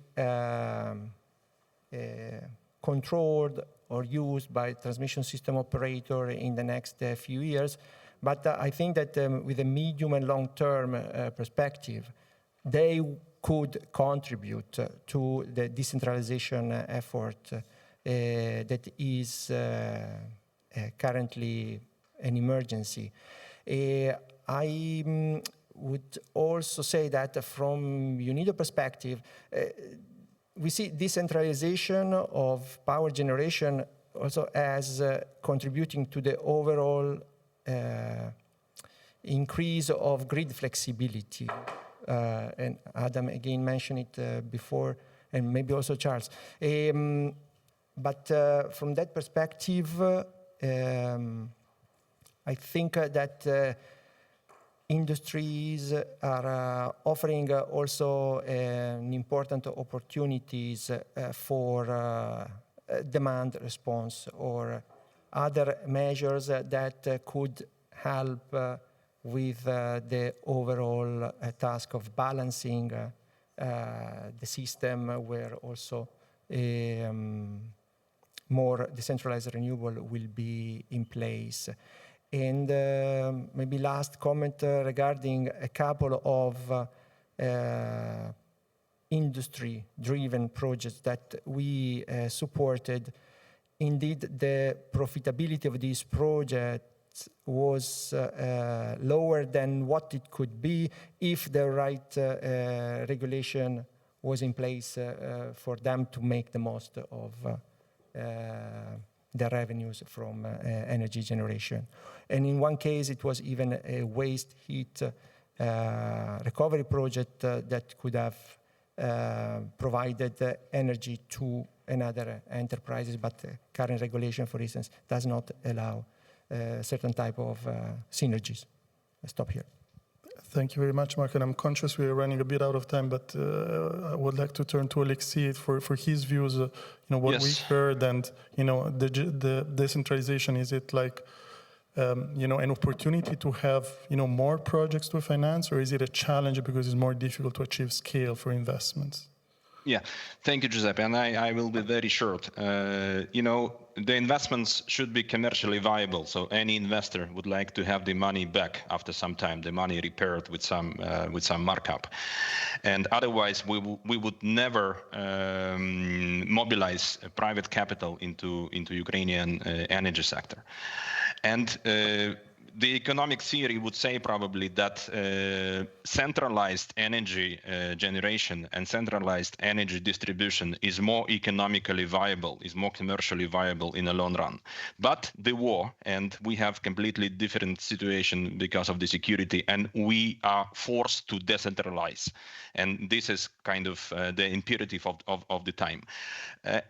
controlled or used by transmission system operator in the next few years. But I think that with a medium and long-term perspective, they could contribute to the decentralization effort that is currently an emergency. I would also say that from UNIDO perspective, we see decentralization of power generation also as contributing to the overall increase of grid flexibility. And Adam again mentioned it before, and maybe also Charles. But from that perspective, I think that industries are offering also important opportunities for demand response or other measures that could help with the overall task of balancing the system, where also more decentralized renewable will be in place. And maybe last comment regarding a couple of industry-driven projects that we supported. Indeed, the profitability of these projects was lower than what it could be if the right regulation was in place for them to make the most of the revenues from energy generation. And in one case, it was even a waste heat recovery project that could have provided energy to another enterprises, but current regulation, for instance, does not allow certain type of synergies. I'll stop here. Thank you very much, Mark. And I'm conscious we are running a bit out of time, but I would like to turn to Oleksiy for his views. What Yes. we heard, and the decentralization. Is it like an opportunity to have more projects to finance, or is it a challenge because it's more difficult to achieve scale for investments? Yeah, thank you, Giuseppe. And I will be very short. The investments should be commercially viable. So any investor would like to have the money back after some time, the money repaired with some markup. And otherwise, we would never mobilize private capital into Ukrainian energy sector. And the economic theory would say probably that centralized energy generation and centralized energy distribution is more economically viable, is more commercially viable in the long run. But the war, and we have completely different situation because of the security, and we are forced to decentralize. And this is kind of the imperative of the time.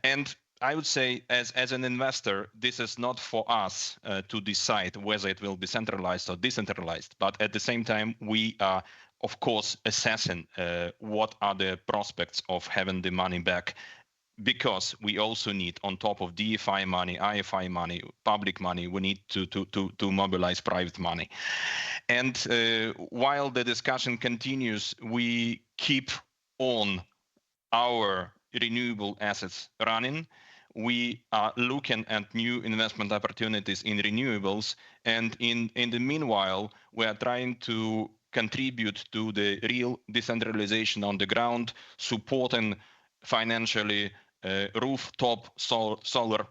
And I would say, as an investor, this is not for us to decide whether it will be centralized or decentralized. But at the same time, we are, of course, assessing what are the prospects of having the money back, because we also need, on top of DFI money, IFI money, public money, we need to mobilize private money. And while the discussion continues, we keep on our renewable assets running. We are looking at new investment opportunities in renewables, and in the meanwhile, we are trying to contribute to the real decentralization on the ground, supporting financially rooftop solar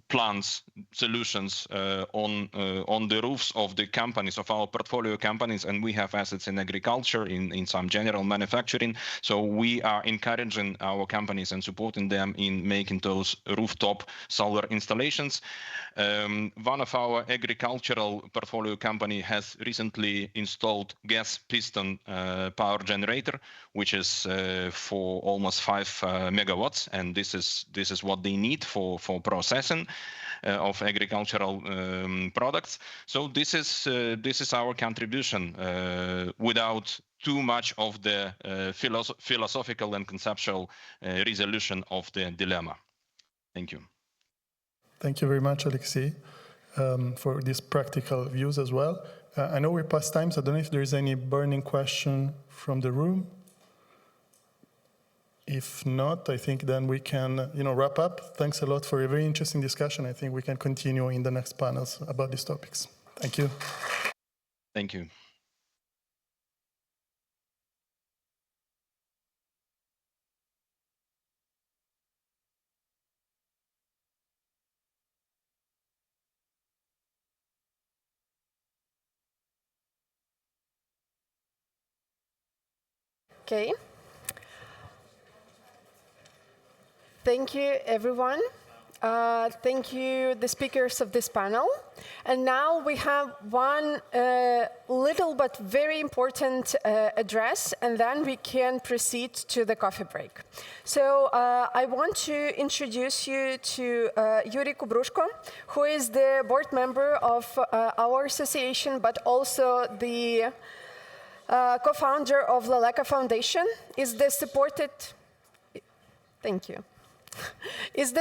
plants, solutions on the roofs of the companies, of our portfolio companies, and we have assets in agriculture, in some general manufacturing. So we are encouraging our companies and supporting them in making those rooftop solar installations. One of our agricultural portfolio company has recently installed gas piston power generator, which is for almost 5 megawatts, and this is what they need for processing of agricultural products. So this is our contribution without too much of the philosophical and conceptual resolution of the dilemma. Thank you. Thank you very much, Oleksiy, for these practical views as well. I know we're past time, so I don't know if there is any burning question from the room. If not, I think then we can, wrap up. Thanks a lot for a very interesting discussion. I think we can continue in the next panels about these topics. Thank you. Thank you. Okay. Thank you, everyone. Thank you, the speakers of this panel. And now we have one little but very important address, and then we can proceed to the coffee break. So I want to introduce you to Yurii Kubrushko, who is the board member of our association, but also the co-founder of Leleka Foundation, is the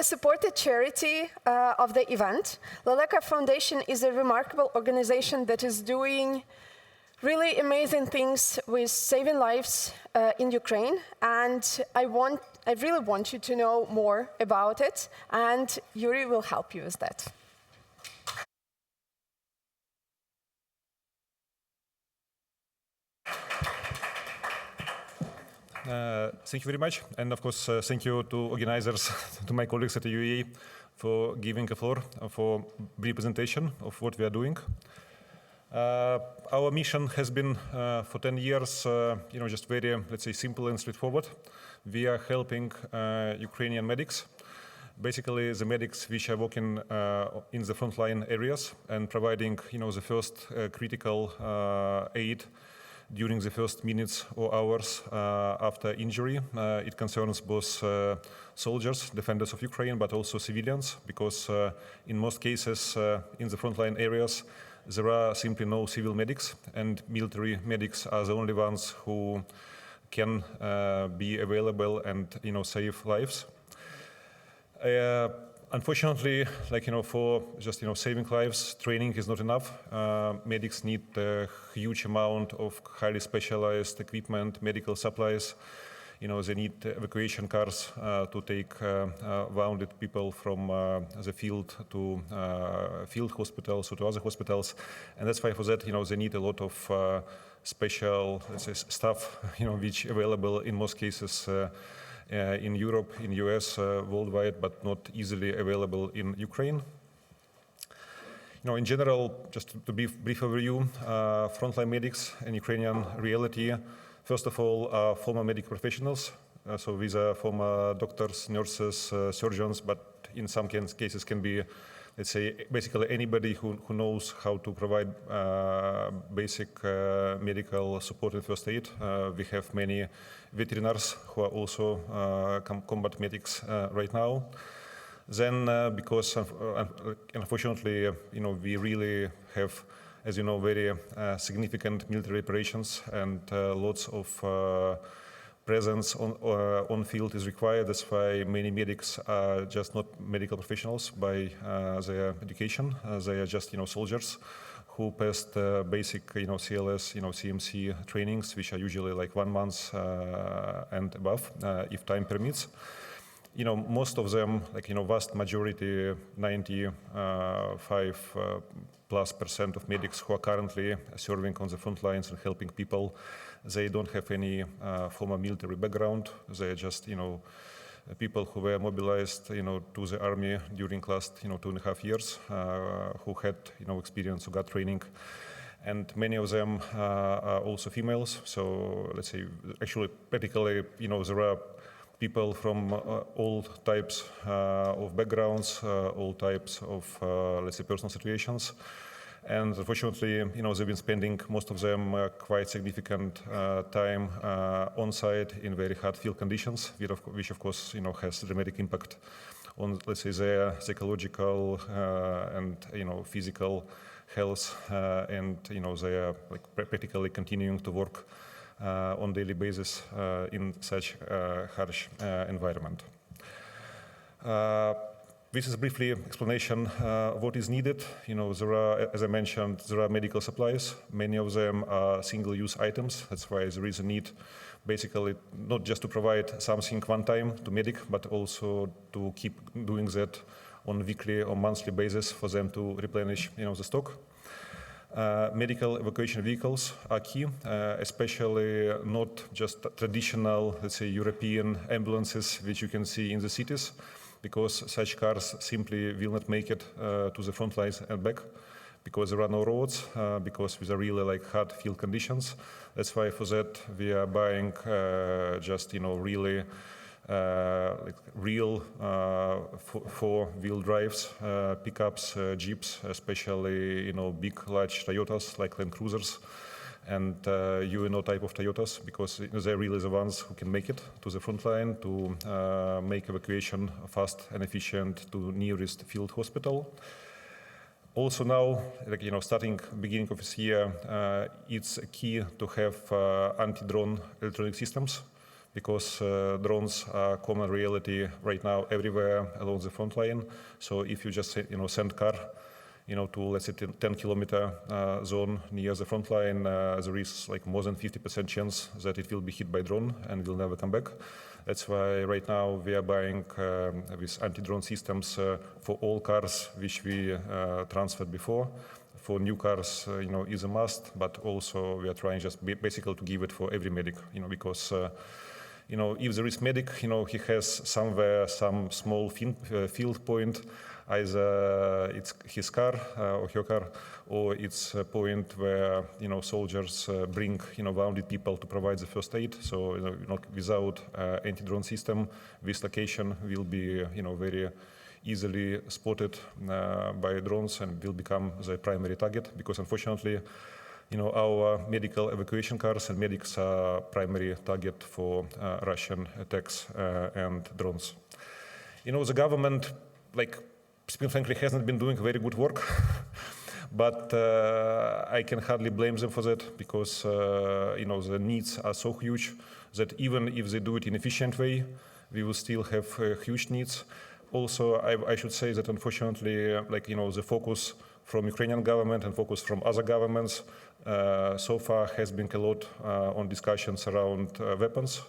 supported charity of the event. Leleka Foundation is a remarkable organization that is doing really amazing things with saving lives in Ukraine, and I really want you to know more about it, and Yurii will help you with that. Thank you very much. And of course, thank you to organizers, to my colleagues at the UEA for giving a floor for brief presentation of what we are doing. Our mission has been for 10 years, just very, let's say, simple and straightforward. We are helping Ukrainian medics, basically the medics which are working in the frontline areas and providing, the first critical aid during the first minutes or hours after injury. It concerns both soldiers, defenders of Ukraine, but also civilians, because in most cases in the frontline areas, there are simply no civil medics, and military medics are the only ones who can be available and save lives. Unfortunately, for just saving lives, training is not enough. Medics need a huge amount of highly specialized equipment, medical supplies. They need evacuation cars to take wounded people from the field to field hospitals or to other hospitals, and that's why for that, they need a lot of special, let's say, stuff, which available in most cases. In Europe, in US, worldwide, but not easily available in Ukraine. In general, just to be brief overview, frontline medics in Ukrainian reality, first of all, are former medical professionals. So these are former doctors, nurses, surgeons, but in some cases can be, let's say, basically anybody who knows how to provide basic medical support and first aid. We have many veterinarians who are also combat medics right now. Then, because unfortunately, we really have, as you know, very significant military operations, and lots of presence on field is required. That's why many medics are just not medical professionals by their education. They are just, soldiers who passed basic, CLS, CMC trainings, which are usually like 1 month and above, if time permits. Most of them, vast majority, 95+% of medics who are currently serving on the front lines and helping people, they don't have any former military background. They are just, people who were mobilized, to the army during last, 2.5 years, who had, experience, who got training. And many of them are also females. So let's say, actually, practically, there are people from all types of backgrounds, all types of, let's say, personal situations. And unfortunately, they've been spending, most of them, quite significant time on site in very hard field conditions, which of course, has dramatic impact on, let's say, their psychological and, physical health, and, they are practically continuing to work on daily basis in such a harsh environment. This is briefly explanation of what is needed. There are, as I mentioned, there are medical supplies. Many of them are single-use items. That's why there is a need, basically, not just to provide something one time to medic, but also to keep doing that on weekly or monthly basis for them to replenish, the stock. Medical evacuation vehicles are key, especially not just traditional, let's say, European ambulances, which you can see in the cities, because such cars simply will not make it to the front lines and back, because there are no roads, because these are really hard field conditions. That's why for that we are buying just really real four-wheel drives, pickups, jeeps, especially big, large Toyotas like Land Cruisers and UNIDO type of Toyotas, because they're really the ones who can make it to the front line to make evacuation fast and efficient to nearest field hospital. Also now, starting beginning of this year, it's key to have anti-drone electronic systems, because drones are common reality right now everywhere along the front line. So if you just send car to, let's say, 10-kilometer zone near the front line, there is more than 50% chance that it will be hit by drone and will never come back. That's why right now we are buying these anti-drone systems for all cars which we transferred before. For new cars, is a must, but also we are trying just basically to give it for every medic, because if there is medic, he has somewhere some small field point, either it's his car or her car, or it's a point where, soldiers bring, wounded people to provide the first aid. So, without anti-drone system, this location will be, very easily spotted by drones and will become the primary target, because unfortunately, our medical evacuation cars and medics are primary target for Russian attacks and drones. The government, speaking frankly, hasn't been doing very good work, but I can hardly blame them for that, because the needs are so huge that even if they do it in an efficient way, we will still have huge needs. Also, I should say that unfortunately, the focus from Ukrainian government and focus from other governments so far has been a lot on discussions around weapons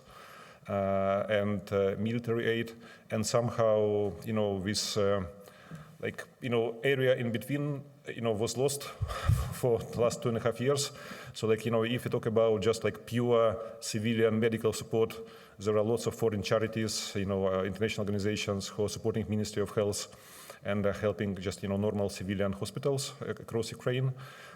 and military aid, and somehow, this area in between, was lost for the last 2.5 years. So, if you talk about just pure civilian medical support, there are lots of foreign charities, international organizations who are supporting Ministry of Health and helping just, normal civilian hospitals across Ukraine.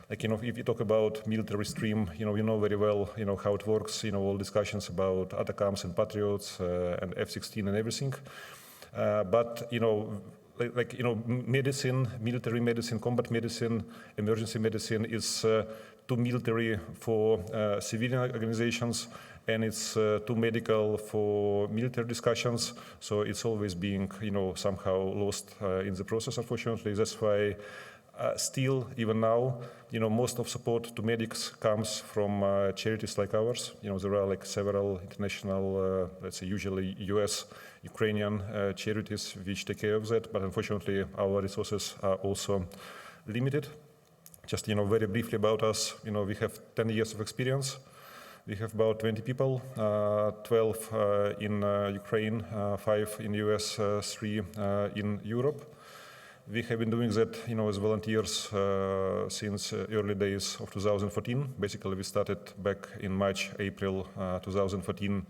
If you talk about military stream, you know very well, how it works, all discussions about ATACMS and Patriots and F-16 and everything. But, medicine, military medicine, combat medicine, emergency medicine is too military for civilian organizations, and it's too medical for military discussions. So it's always being, somehow lost in the process, unfortunately. That's why still, even now, most of support to medics comes from charities like ours. There are several international, let's say usually US, Ukrainian charities which take care of that, but unfortunately our resources are also limited. Just, very briefly about us, we have 10 years of experience. We have about 20 people, 12 in Ukraine, 5 in US, 3 in Europe. We have been doing that, as volunteers since early days of 2014. Basically, we started back in March, April 2014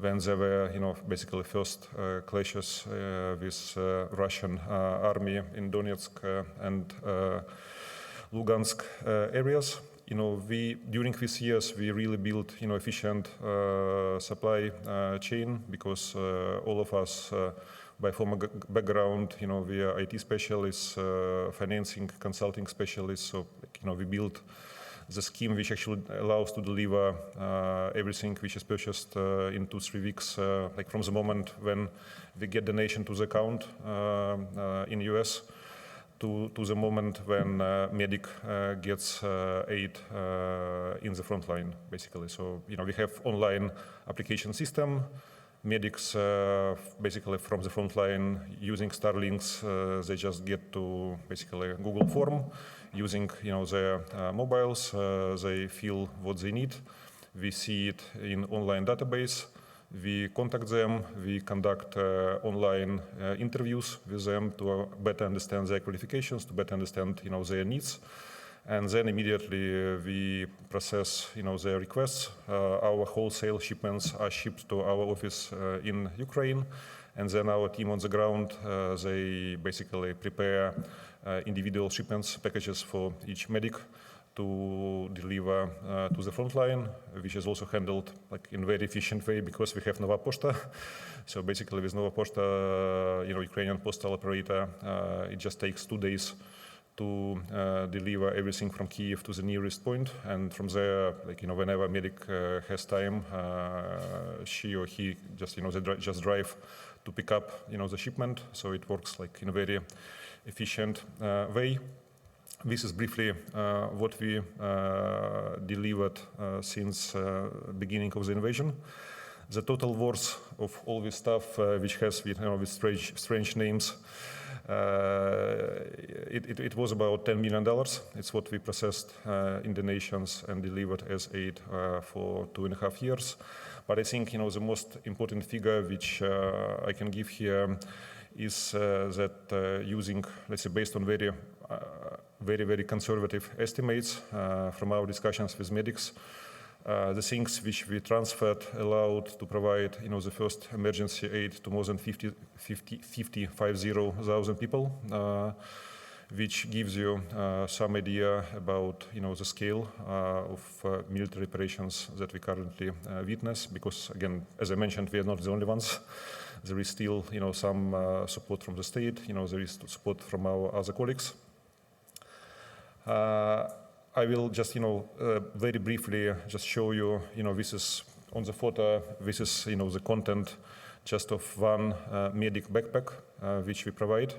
when there were, basically first clashes with Russian army in Donetsk and Lugansk areas. During these years, we really built, efficient supply chain, because all of us, by former background, we are IT specialists, financing, consulting specialists. So, we built the scheme which actually allows to deliver everything which is purchased in 2-3 weeks, like from the moment when we get donation to the account in US to the moment when medic gets aid in the front line, basically. So, we have online application system. Medics, basically from the front line, using Starlinks, they just get to basically Google form, using their mobiles. They fill what they need. We see it in online database. We contact them. We conduct online interviews with them to better understand their qualifications, to better understand their needs. And then immediately we process, their requests. Our wholesale shipments are shipped to our office in Ukraine, and then our team on the ground, they basically prepare individual shipments, packages for each medic to deliver to the front line, which is also handled like in a very efficient way because we have Nova Poshta. So basically, with Nova Poshta, Ukrainian postal operator, it just takes 2 days to deliver everything from Kyiv to the nearest point, and from there, whenever a medic has time, she or he just, they just drive to pick up, the shipment. So it works like in a very efficient way. This is briefly what we delivered since beginning of the invasion. The total worth of all this stuff, which has with strange names, it was about $10 million. It's what we processed in donations and delivered as aid for 2.5 years. But I think the most important figure which I can give here is that using, let's say, based on very conservative estimates from our discussions with medics, the things which we transferred allowed to provide, the first emergency aid to more than 50,000 people, which gives you some idea about, the scale of military operations that we currently witness. Because again, as I mentioned, we are not the only ones. There is still, some support from the state. There is support from our other colleagues. I will just, very briefly just show you, this is on the photo, this is, the content just of one medic backpack, which we provide.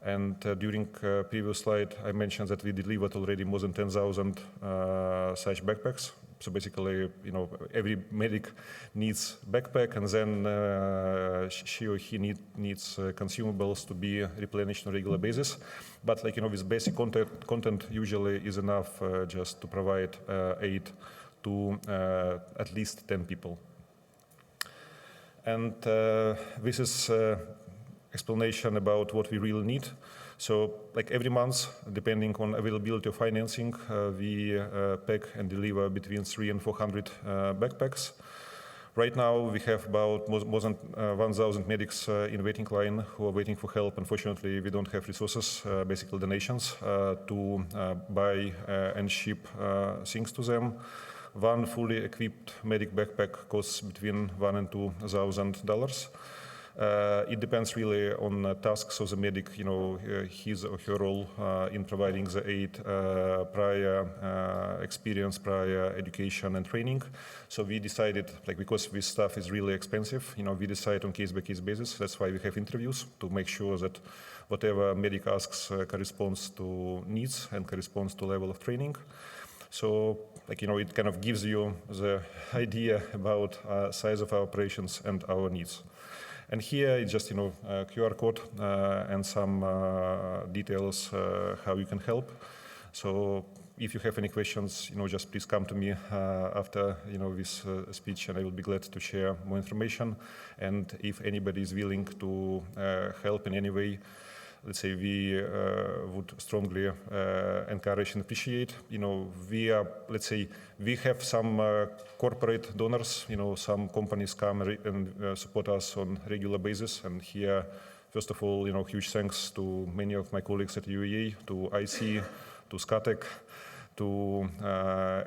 And during previous slide, I mentioned that we delivered already more than 10,000 such backpacks. So basically, every medic needs backpack, and then she or he needs consumables to be replenished on a regular basis. But this basic content usually is enough just to provide aid to at least 10 people. And this is explanation about what we really need. So every month, depending on availability of financing, we pack and deliver between 300 and 400 backpacks. Right now, we have about more than 1,000 medics in waiting line who are waiting for help. Unfortunately, we don't have resources, basically donations, to buy and ship things to them. One fully equipped medic backpack costs between $1,000 and $2,000. It depends really on tasks of the medic, his or her role in providing the aid, prior experience, prior education and training. So we decided, because this stuff is really expensive, we decide on case-by-case basis. That's why we have interviews to make sure that whatever medic asks corresponds to needs and corresponds to level of training. So, it kind of gives you the idea about size of our operations and our needs. And here it's just, QR code and some details how you can help. So if you have any questions, just please come to me after, this speech, and I will be glad to share more information. And if anybody is willing to help in any way, let's say, we would strongly encourage and appreciate. We are, let's say, we have some corporate donors. Some companies come and support us on regular basis. And here, first of all, huge thanks to many of my colleagues at UAE, to IC, to Scatec, to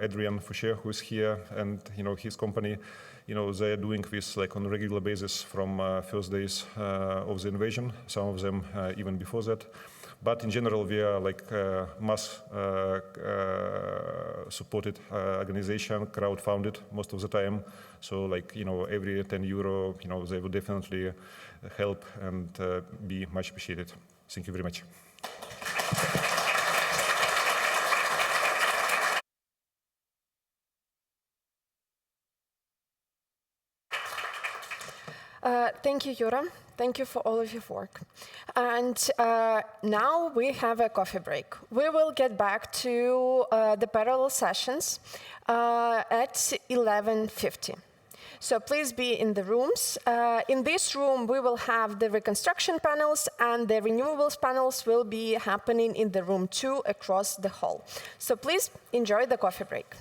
Adrian Foucher, who is here, and his company. They are doing this like on a regular basis from first days of the invasion. Some of them even before that. But in general, we are like mass supported organization, crowd-funded most of the time. So like every 10 euro, they will definitely help and be much appreciated. Thank you very much. Thank you, Yura. Thank you for all of your work. And now we have a coffee break. We will get back to the parallel sessions at 11:50. So please be in the rooms. In this room, we will have the reconstruction panels, and the renewables panels will be happening in the room 2 across the hall. So please enjoy the coffee break.